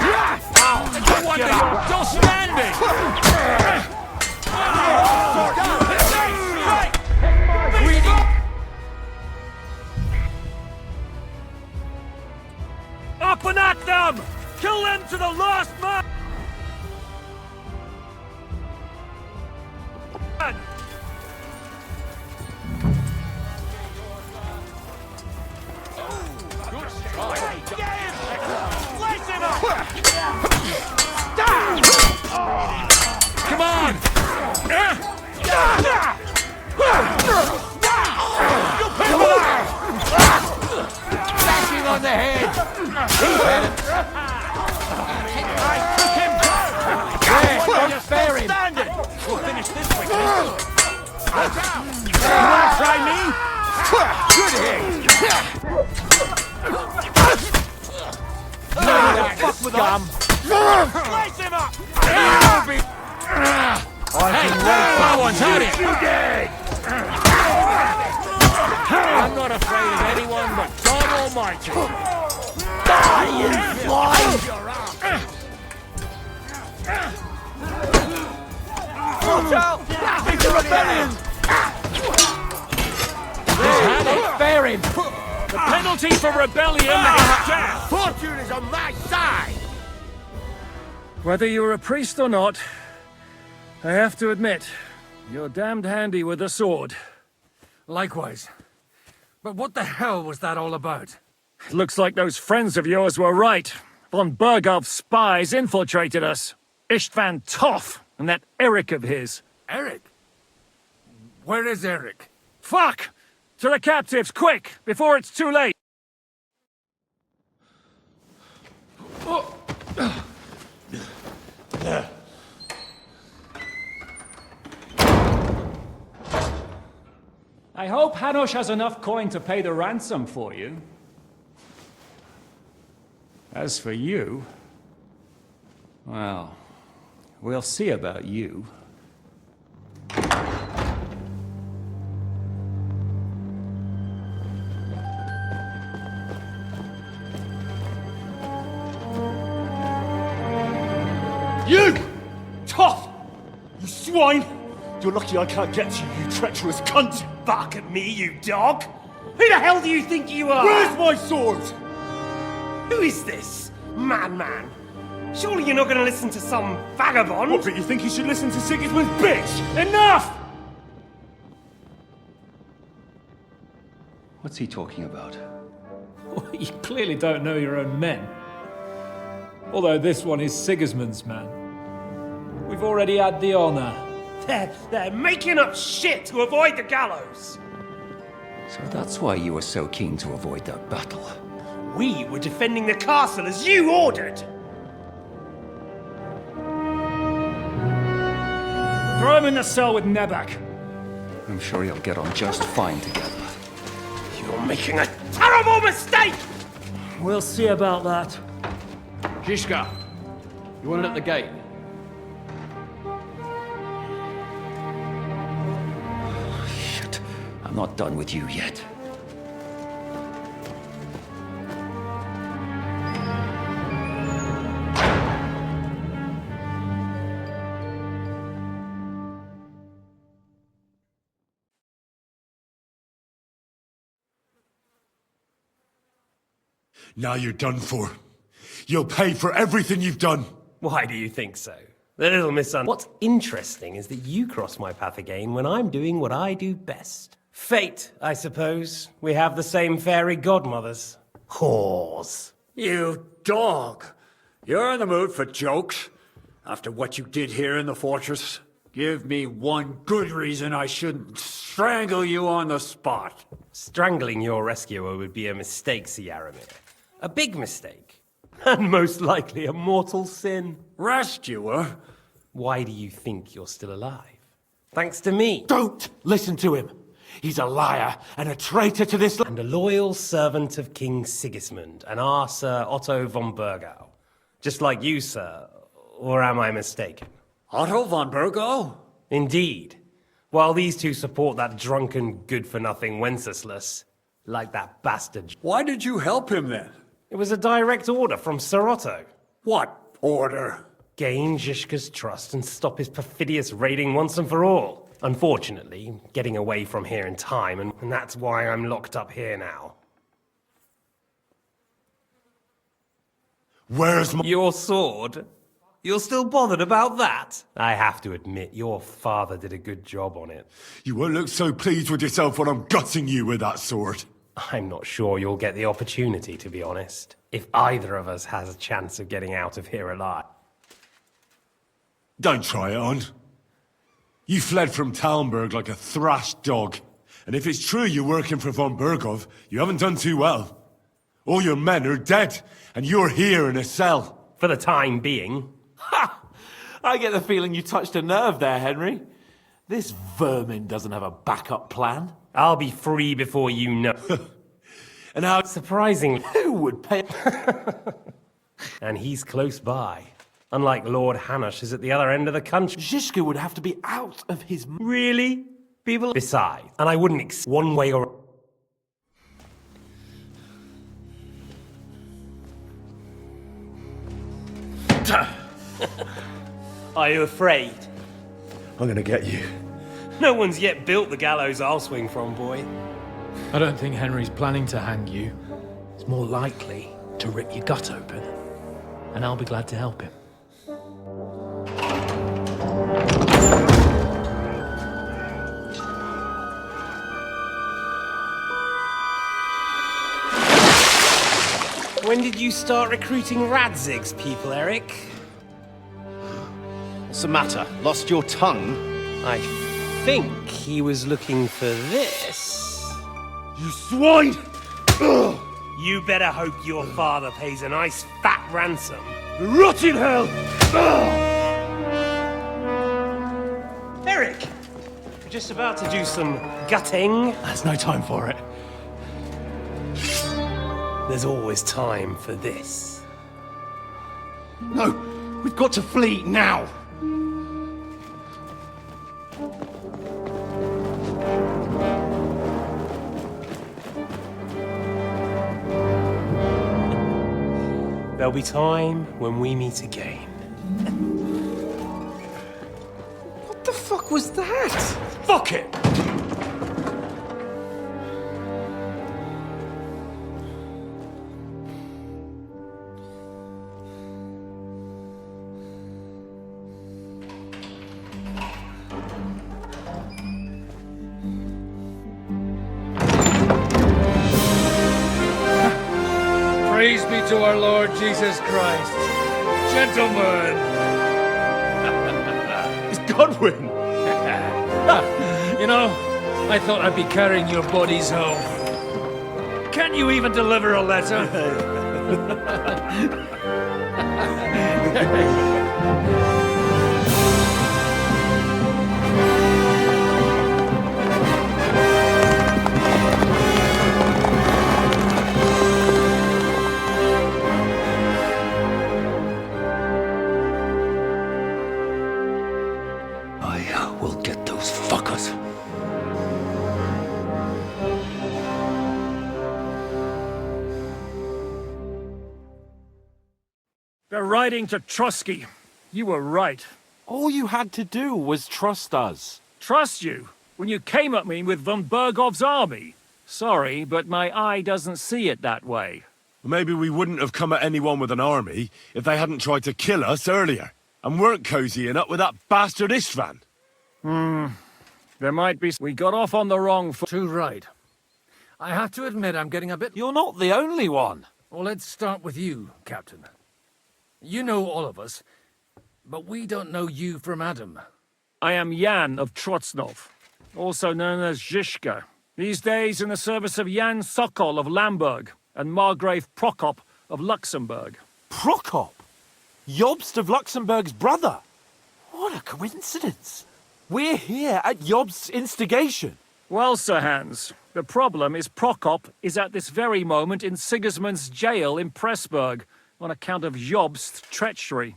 No wonder you're still standing! Up and at them! Kill them to the last man! Come on! ahead! Don't spare him! We'll finish this quickly. You wanna try me? Good hit! Fuck with scum! Slice him up! Hey, that one's had it! I'm not afraid of anyone but God Almighty. Die, you fly! Watch out! It's a rebellion! Spare him! The penalty for rebellion is death! Fortune is on my side! Whether you're a priest or not, I have to admit, you're damned handy with a sword. Likewise. But what the hell was that all about? It looks like those friends of yours were right. Von Bergov's spies infiltrated us. Istvan Toth and that Eric of his. Eric? Where is Eric? Fuck! To the captives, quick, before it's too late! I hope Hanush has enough coin to pay the ransom for you. As for you, well, we'll see about you. You! Tough! You swine! You're lucky I can't get to you, you treacherous cunt! Bark at me, you dog! Who the hell do you think you are? Where's my sword? Who is this? Man. Surely you're not going to listen to some vagabond? What, but you think you should listen to Sigismund's bitch? Enough! What's he talking about? You clearly don't know your own men. Although this one is Sigismund's man. We've already had the honor. They're making up shit to avoid the gallows! So that's why you were so keen to avoid that battle. We were defending the castle as you ordered! Throw him in the cell with Nebak. I'm sure you'll get on just fine together. You're making a terrible mistake! We'll see about that. Zhishka, you want it at the gate? Shit, I'm not done with you yet. Now you're done for. You'll pay for everything you've done. Why do you think so? The little What's interesting is that you cross my path again when I'm doing what I do best. Fate, I suppose. We have the same fairy godmothers. Whores. You dog! You're in the mood for jokes? After what you did here in the fortress? Give me one good reason I shouldn't strangle you on the spot. Strangling your rescuer would be a mistake, Yaramir. A big mistake. And most likely a mortal sin. Rescuer? Why do you think you're still alive? Thanks to me. Don't listen to him. He's a liar and a traitor to this and a loyal servant of King Sigismund and our Sir Otto von Bergau. Just like you, sir. Or am I mistaken? Otto von Bergau? Indeed. While these two support that drunken, good-for-nothing Wenceslas, like that bastard. Why did you help him then? It was a direct order from Sir Otto. What order? Gain Zhishka's trust and stop his perfidious raiding once and for all. Unfortunately, getting away from here in time, and that's why I'm locked up here now. Where's your sword? You're still bothered about that? I have to admit, your father did a good job on it. You won't look so pleased with yourself when I'm gutting you with that sword. I'm not sure you'll get the opportunity, to be honest. If either of us has a chance of getting out of here alive. Don't try it on. You fled from Talmberg like a thrashed dog. And if it's true you're working for von Bergov, you haven't done too well. All your men are dead, and you're here in a cell. For the time being. Ha! I get the feeling you touched a nerve there, Henry. This vermin doesn't have a backup plan. I'll be free before you know. And how surprisingly, who would pay? And he's close by. Unlike Lord Hanush is at the other end of the country. Zhishka would have to be out of his... Really? People... Besides, and I wouldn't one way or... Are you afraid? I'm gonna get you. No one's yet built the gallows I'll swing from, boy. I don't think Henry's planning to hang you. It's more likely to rip your gut open. And I'll be glad to help him. When did you start recruiting Radzig's people, Eric? What's the matter? Lost your tongue? I think he was looking for this. You swine! Ugh. You better hope your father pays a nice fat ransom. Rot in hell! Eric! We're just about to do some gutting. There's no time for it. There's always time for this. No! We've got to flee now! There'll be time when we meet again. What the fuck was that? Fuck it! Praise be to our Lord Jesus Christ. Gentlemen! It's Godwin! You know, I thought I'd be carrying your bodies home. Can you even deliver a letter? I will get those fuckers. They're riding to Trusky. You were right. All you had to do was trust us. Trust you? When you came at me with von Bergov's army? Sorry, but my eye doesn't see it that way. Maybe we wouldn't have come at anyone with an army if they hadn't tried to kill us earlier, and weren't cozying up with that bastard Istvan. There might be... We got off on the wrong foot. Too right. I have to admit I'm getting a bit... You're not the only one. Well, let's start with you, Captain. You know all of us, but we don't know you from Adam. I am Jan of Trotsnov, also known as Zhishka. These days in the service of Jan Sokol of Lamberg and Margrave Prokop of Luxembourg. Prokop? Jobst of Luxembourg's brother? What a coincidence. We're here at Jobst's instigation. Well, Sir Hans, the problem is Prokop is at this very moment in Sigismund's jail in Pressburg on account of Jobst's treachery,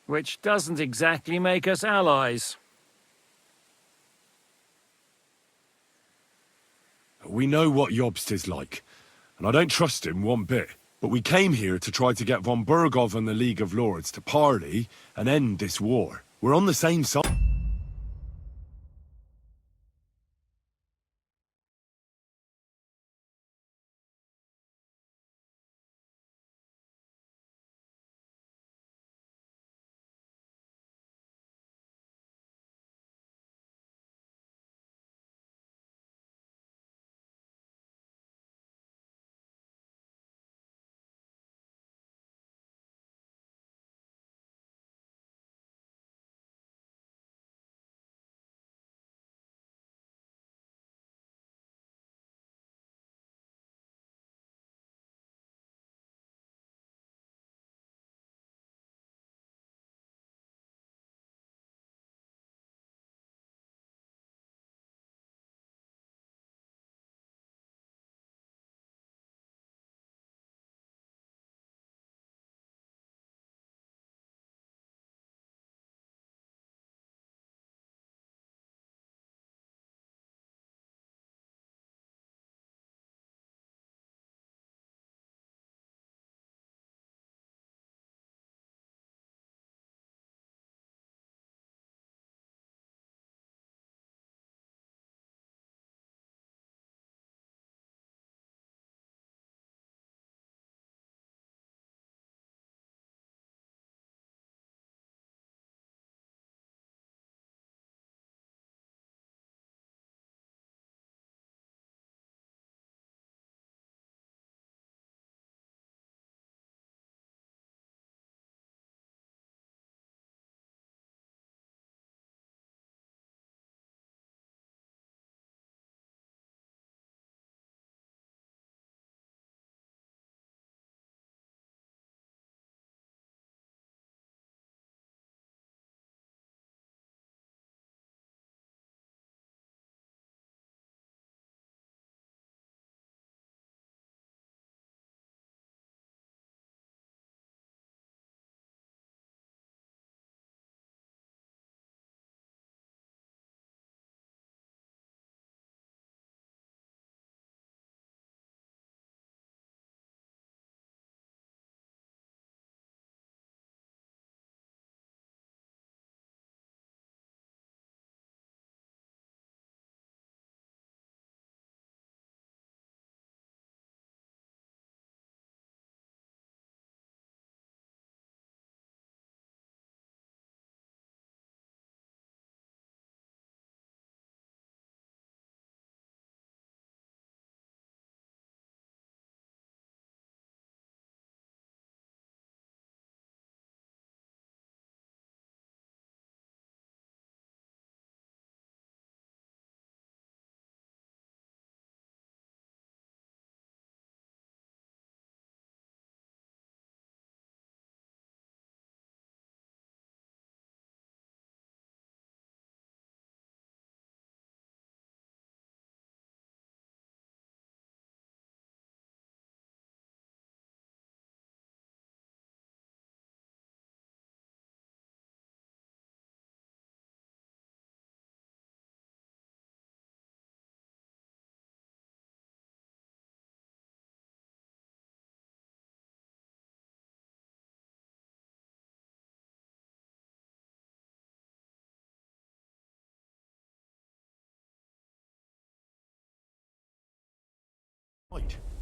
which doesn't exactly make us allies. We know what Jobst is like, and I don't trust him one bit. But we came here to try to get von Bergov and the League of Lords to parley and end this war. We're on the same side.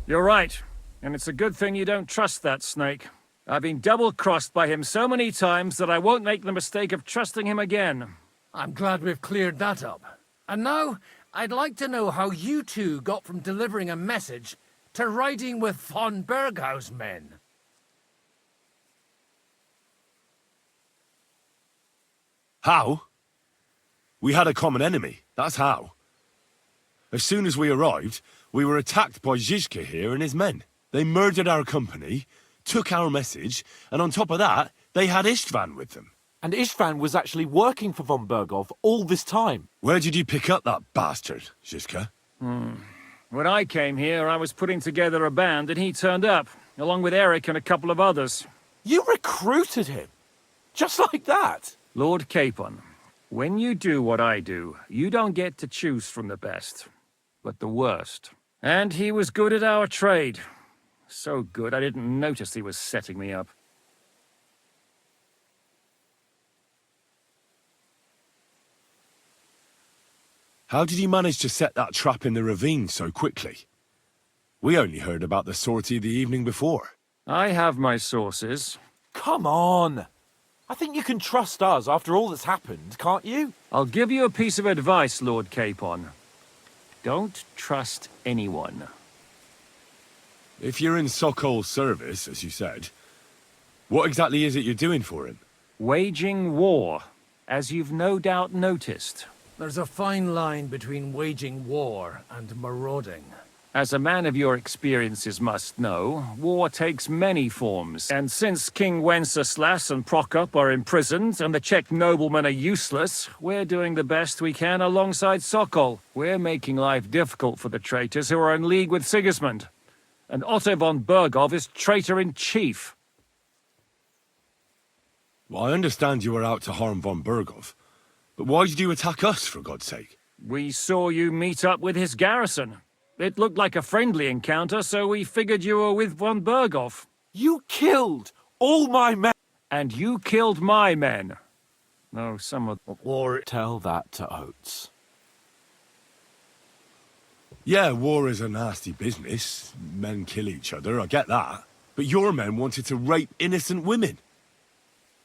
You're right. And it's a good thing you don't trust that snake. I've been double-crossed by him so many times that I won't make the mistake of trusting him again. I'm glad we've cleared that up. And now, I'd like to know how you two got from delivering a message to riding with von Berghaus men. How? We had a common enemy, that's how. As soon as we arrived, we were attacked by Zizka here and his men. They murdered our company, took our message, and on top of that, they had Istvan with them. And Istvan was actually working for von Berghof all this time. Where did you pick up that bastard, Zizka? When I came here, I was putting together a band and he turned up, along with Eric and a couple of others. You recruited him? Just like that? Lord Capon, when you do what I do, you don't get to choose from the best, but the worst. And he was good at our trade. So good, I didn't notice he was setting me up. How did you manage to set that trap in the ravine so quickly? We only heard about the sortie the evening before. I have my sources. Come on! I think you can trust us after all that's happened, can't you? I'll give you a piece of advice, Lord Capon. Don't trust anyone. If you're in Sokol's service, as you said, what exactly is it you're doing for him? Waging war, as you've no doubt noticed. There's a fine line between waging war and marauding. As a man of your experiences must know, war takes many forms. And since King Wenceslas and Prokop are imprisoned and the Czech noblemen are useless, we're doing the best we can alongside Sokol. We're making life difficult for the traitors who are in league with Sigismund. And Otto von Berghof is traitor-in-chief. Well, I understand you were out to harm von Berghof, but why did you attack us, for God's sake? We saw you meet up with his garrison. It looked like a friendly encounter, so we figured you were with von Berghof. You killed all my men! And you killed my men. No, some of... Or tell that to Oates. Yeah, war is a nasty business. Men kill each other, I get that. But your men wanted to rape innocent women.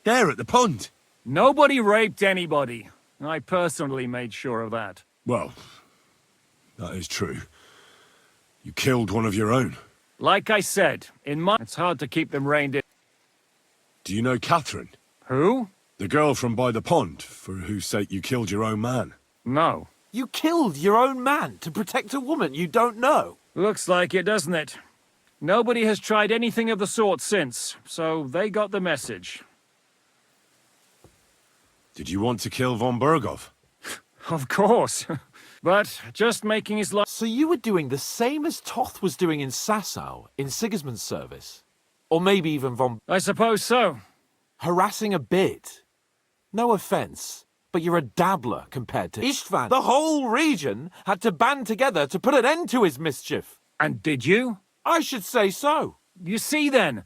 There at the pond. Nobody raped anybody. I personally made sure of that. Well, that is true. You killed one of your own. Like I said, it's hard to keep them reined in. Do you know Catherine? Who? The girl from by the pond, for whose sake you killed your own man. No. You killed your own man to protect a woman you don't know. Looks like it, doesn't it? Nobody has tried anything of the sort since, so they got the message. Did you want to kill von Berghof? Of course. But just making his life... So you were doing the same as Toth was doing in Sasau, in Sigismund's service? Or maybe even von... I suppose so. Harassing a bit. No offence, but you're a dabbler compared to Istvan. The whole region had to band together to put an end to his mischief. And did you? I should say so. You see then,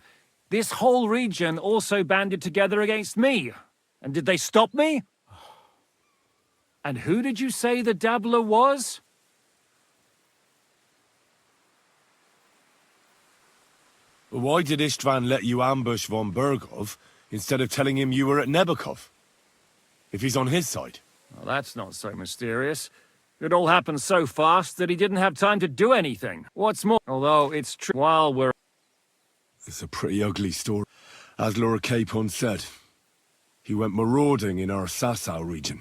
this whole region also banded together against me. And did they stop me? And who did you say the dabbler was? Why did Istvan let you ambush von Berghof instead of telling him you were at Nebakov? If he's on his side. Well, that's not so mysterious. It all happened so fast that he didn't have time to do anything. What's more, although it's true, while we're... It's a pretty ugly story. As Lord Capon said, he went marauding in our Sasau region.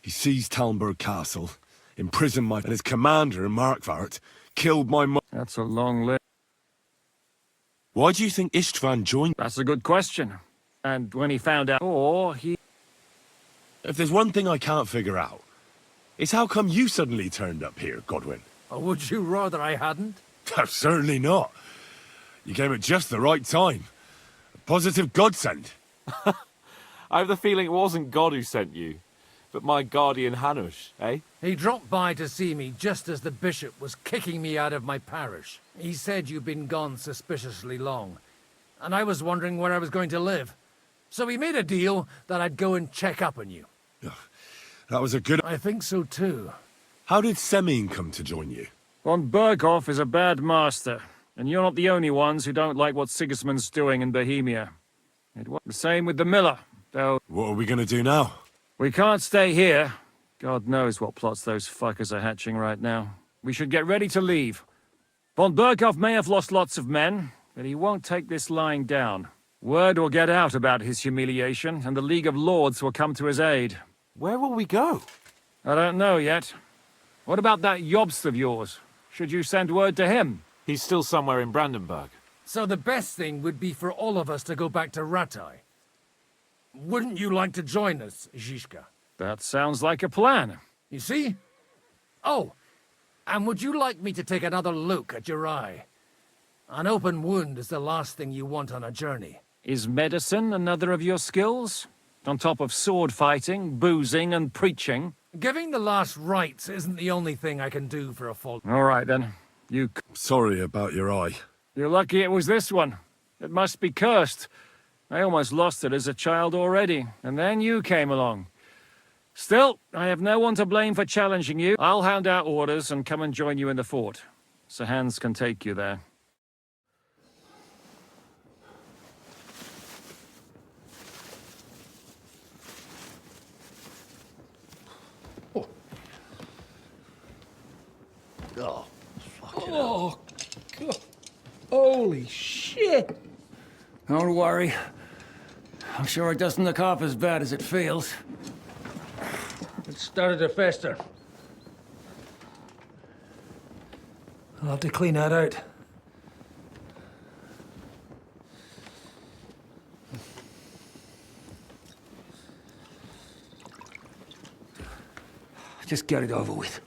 He seized Talmberg Castle, imprisoned and his commander, Markvart, killed my mother. That's a long list. Why do you think Istvan joined? That's a good question. And when he found out, If there's one thing I can't figure out, it's how come you suddenly turned up here, Godwin? Or would you rather I hadn't? Certainly not. You came at just the right time. A positive godsend. I have the feeling it wasn't God who sent you, but my guardian Hanush, eh? He dropped by to see me just as the bishop was kicking me out of my parish. He said you'd been gone suspiciously long, and I was wondering where I was going to live. So we made a deal that I'd go and check up on you. That was a good... I think so too. How did Semine come to join you? Von Berghoff is a bad master, and you're not the only ones who don't like what Sigismund's doing in Bohemia. It was the same with the miller, though. What are we gonna do now? We can't stay here. God knows what plots those fuckers are hatching right now. We should get ready to leave. Von Berghoff may have lost lots of men, but he won't take this lying down. Word will get out about his humiliation, and the League of Lords will come to his aid. Where will we go? I don't know yet. What about that Jobst of yours? Should you send word to him? He's still somewhere in Brandenburg. So the best thing would be for all of us to go back to Ratai. Wouldn't you like to join us, Zizka? That sounds like a plan. You see? Oh, and would you like me to take another look at your eye? An open wound is the last thing you want on a journey. Is medicine another of your skills? On top of sword fighting, boozing, and preaching? Giving the last rites isn't the only thing I can do for a fault. All right, then. Sorry about your eye. You're lucky it was this one. It must be cursed. I almost lost it as a child already, and then you came along. Still, I have no one to blame for challenging you. I'll hand out orders and come and join you in the fort. Sir Hans can take you there. Oh, fucking hell. God. Holy shit! Don't worry. I'm sure it doesn't look half as bad as it feels. It started to fester. I'll have to clean that out. Just get it over with.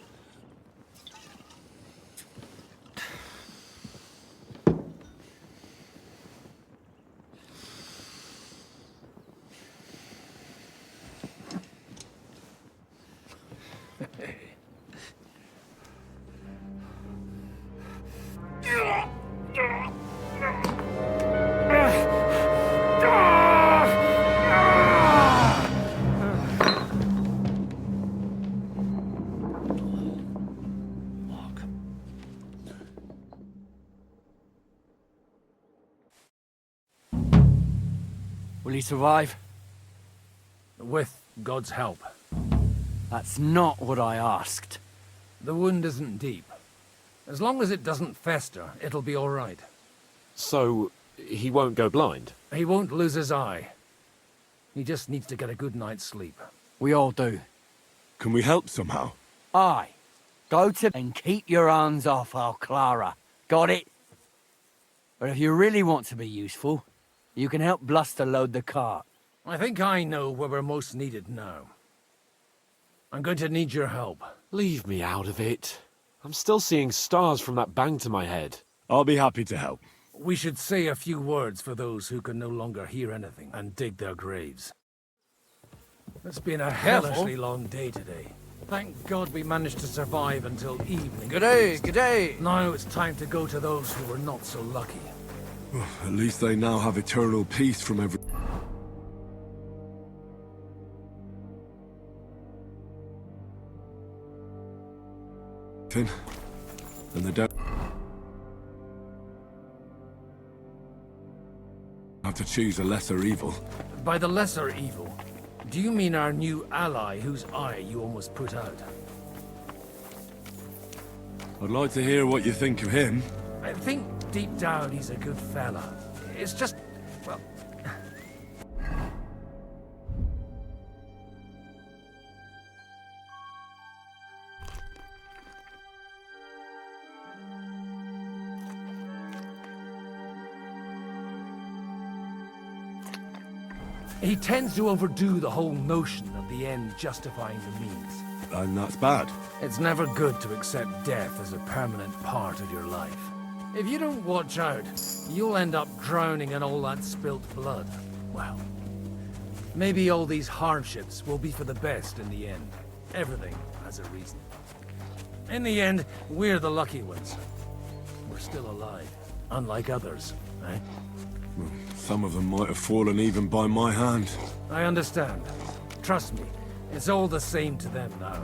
Will he survive? With God's help. That's not what I asked. The wound isn't deep. As long as it doesn't fester, it'll be all right. So, he won't go blind? He won't lose his eye. He just needs to get a good night's sleep. We all do. Can we help somehow? Aye. Go to and keep your hands off our Clara. Got it? But if you really want to be useful, you can help Bluster load the cart. I think I know where we're most needed now. I'm going to need your help. Leave me out of it. I'm still seeing stars from that bang to my head. I'll be happy to help. We should say a few words for those who can no longer hear anything and dig their graves. It's been a hellishly long day today. Thank God we managed to survive until evening. Good day. Now it's time to go to those who were not so lucky. At least they now have eternal peace from every... And they don't have to choose a lesser evil. By the lesser evil, do you mean our new ally whose eye you almost put out? I'd like to hear what you think of him. I think deep down he's a good fella. It's just, well... He tends to overdo the whole notion of the end justifying the means. And that's bad. It's never good to accept death as a permanent part of your life. If you don't watch out, you'll end up drowning in all that spilt blood. Well, maybe all these hardships will be for the best in the end. Everything has a reason. In the end, we're the lucky ones. We're still alive, unlike others, eh? Some of them might have fallen even by my hand. I understand. Trust me, it's all the same to them now.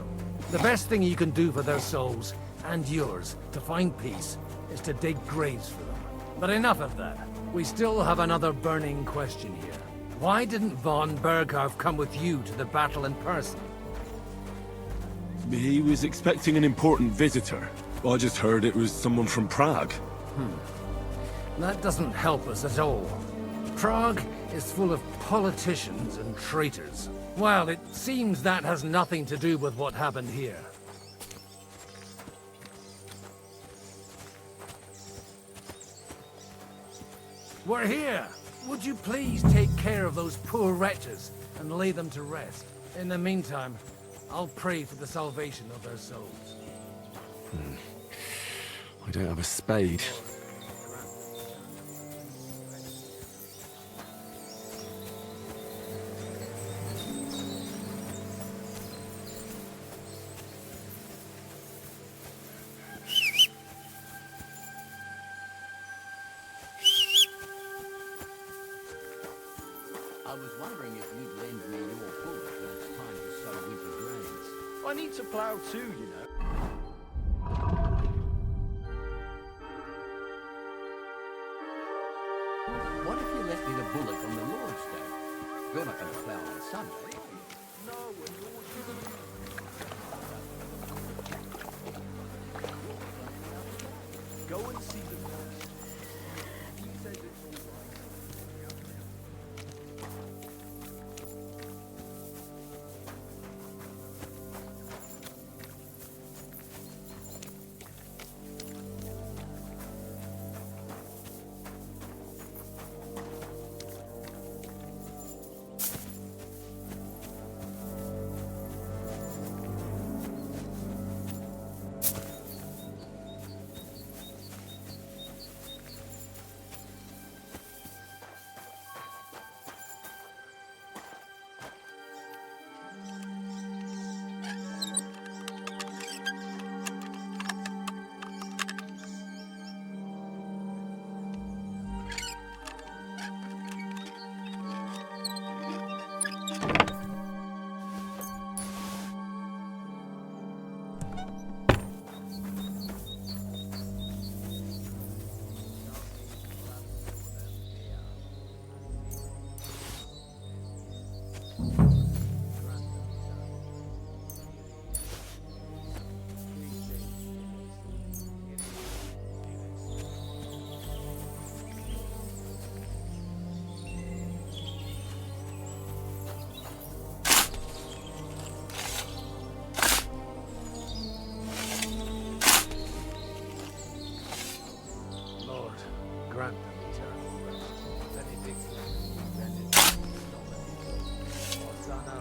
The best thing you can do for their souls, and yours, to find peace is to dig graves for them. But enough of that. We still have another burning question here. Why didn't von Berghoff come with you to the battle in person? He was expecting an important visitor. I just heard it was someone from Prague. That doesn't help us at all. Prague is full of politicians and traitors. Well, it seems that has nothing to do with what happened here. We're here! Would you please take care of those poor wretches and lay them to rest? In the meantime, I'll pray for the salvation of their souls. I don't have a spade. I was wondering if you'd lend me your bullet when it's time to sow winter grains. I need to plough too, you know. What if you left me the bullock on the Lord's Day? You're not going to plough on Sunday, are you? Go and see the forest. He says it's all right. Grant them eternal rest. Benedictus, Hosanna.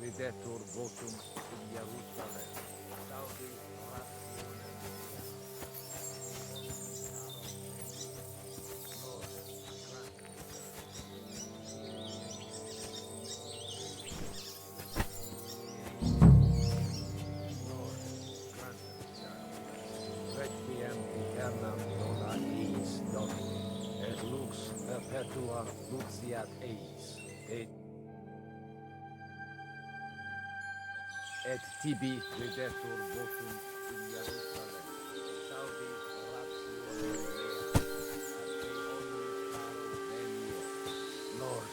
Videtur votum in Jerusalem. Saudi Requiem aeternam dona eis Domini, et lux perpetua luciat eis, et tibi videtur votum in Jerusalem. Saudi ratio Lord,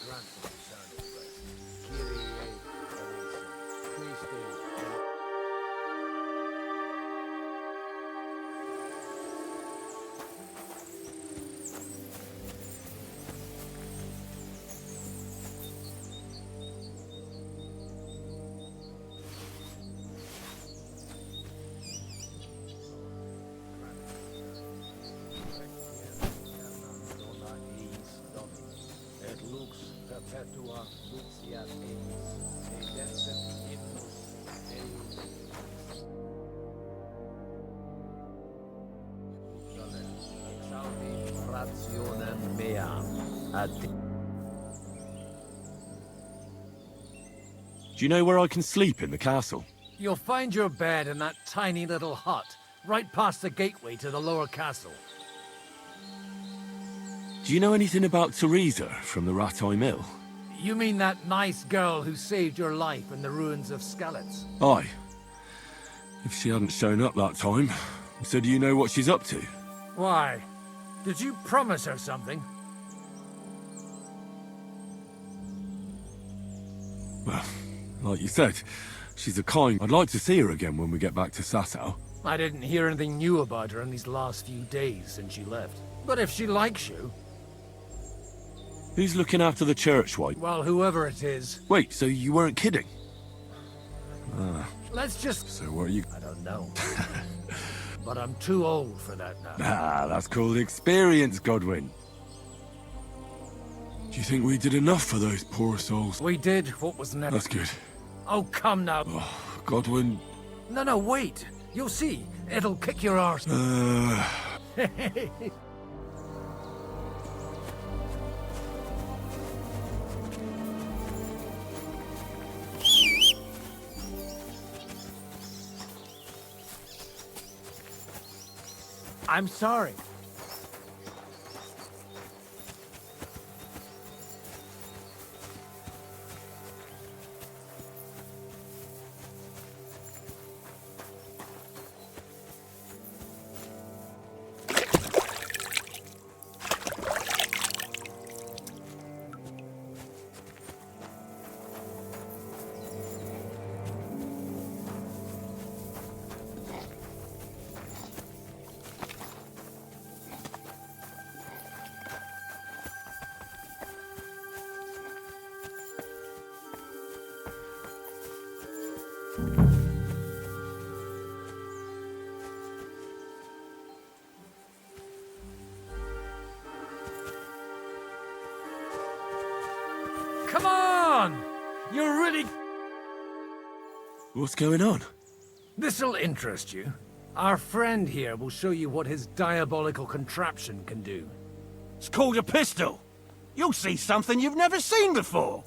grant me eternal rest. Kyrie eleison. Christe perpetua luciat eis, et descet hymnus Deus. Exaudi rationem meam ad te. Do you know where I can sleep in the castle? You'll find your bed in that tiny little hut, right past the gateway to the lower castle. Do you know anything about Teresa from the Rattay Mill? You mean that nice girl who saved your life in the ruins of Skalitz? Aye. If she hadn't shown up that time, so do you know what she's up to? Why? Did you promise her something? Well, like you said, she's a kind... I'd like to see her again when we get back to Sasau. I didn't hear anything new about her in these last few days since she left. But if she likes you... Who's looking after the church, White? Well, whoever it is. Wait, so you weren't kidding? Ah. Let's just... So what are you... I don't know. But I'm too old for that now. Ah, that's called experience, Godwin. Do you think we did enough for those poor souls? We did what was never... That's good. Oh, come now. Oh, Godwin... No, wait. You'll see. It'll kick your arse. I'm sorry. Come on! You're really... What's going on? This'll interest you. Our friend here will show you what his diabolical contraption can do. It's called a pistol. You'll see something you've never seen before.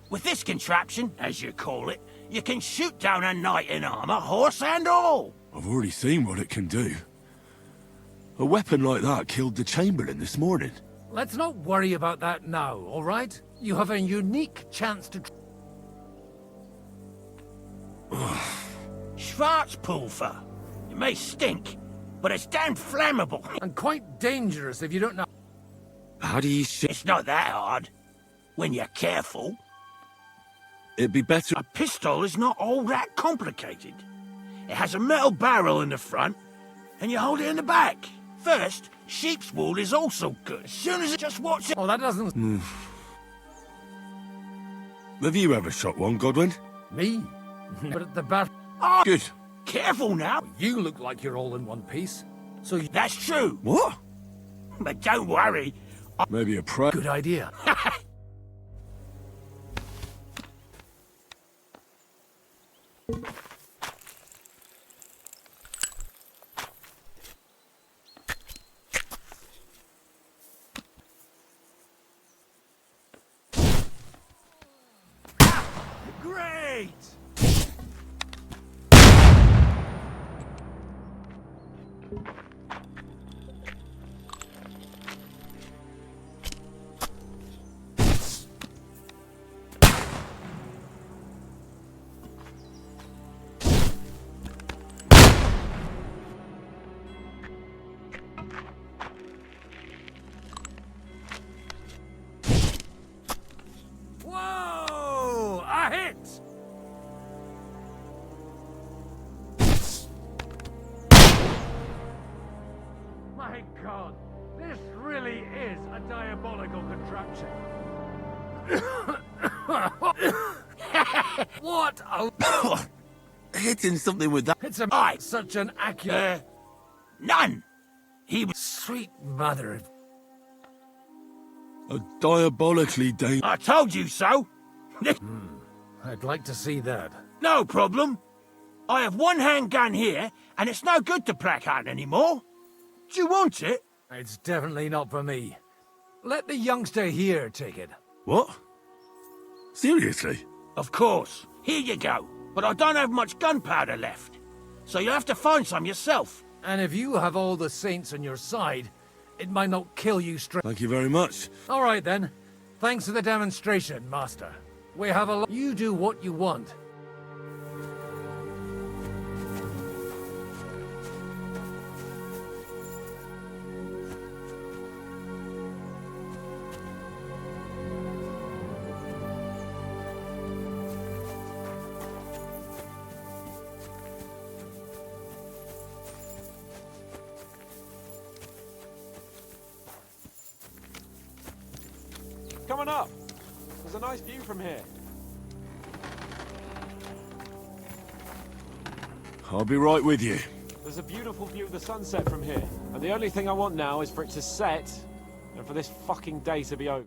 With this contraption, as you call it, you can shoot down a knight in armor, horse and all. I've already seen what it can do. A weapon like that killed the Chamberlain this morning. Let's not worry about that now, all right? You have a unique chance to... Schwarzpulver. It may stink, but it's damn flammable. And quite dangerous if you don't know... How do you It's not that hard, when you're careful. It'd be better... A pistol is not all that complicated. It has a metal barrel in the front, and you hold it in the back. First, sheep's wool is also good. As soon as it just watch it... Oh, that doesn't... Have you ever shot one, Godwin? Me? But at the back... Oh, good. Careful now. You look like you're all in one piece. So you... That's true. What? But don't worry. Maybe a prey. Good idea. Great! Whoa! A hit! My God, this really is a diabolical contraption. What a... Hitting something with that... It's such an accurate... None! He was... Sweet mother of... A diabolically dangerous... I told you so! I'd like to see that. No problem. I have one handgun here, and it's no good to placard anymore. Do you want it? It's definitely not for me. Let the youngster here take it. What? Seriously? Of course. Here you go. but I don't have much gunpowder left. So you'll have to find some yourself. And if you have all the saints on your side, it might not kill you straight. Thank you very much. All right then. Thanks for the demonstration, Master. We have a lot. You do what you want. Come on up. There's a nice view from here. I'll be right with you. There's a beautiful view of the sunset from here. And the only thing I want now is for it to set, and for this fucking day to be over.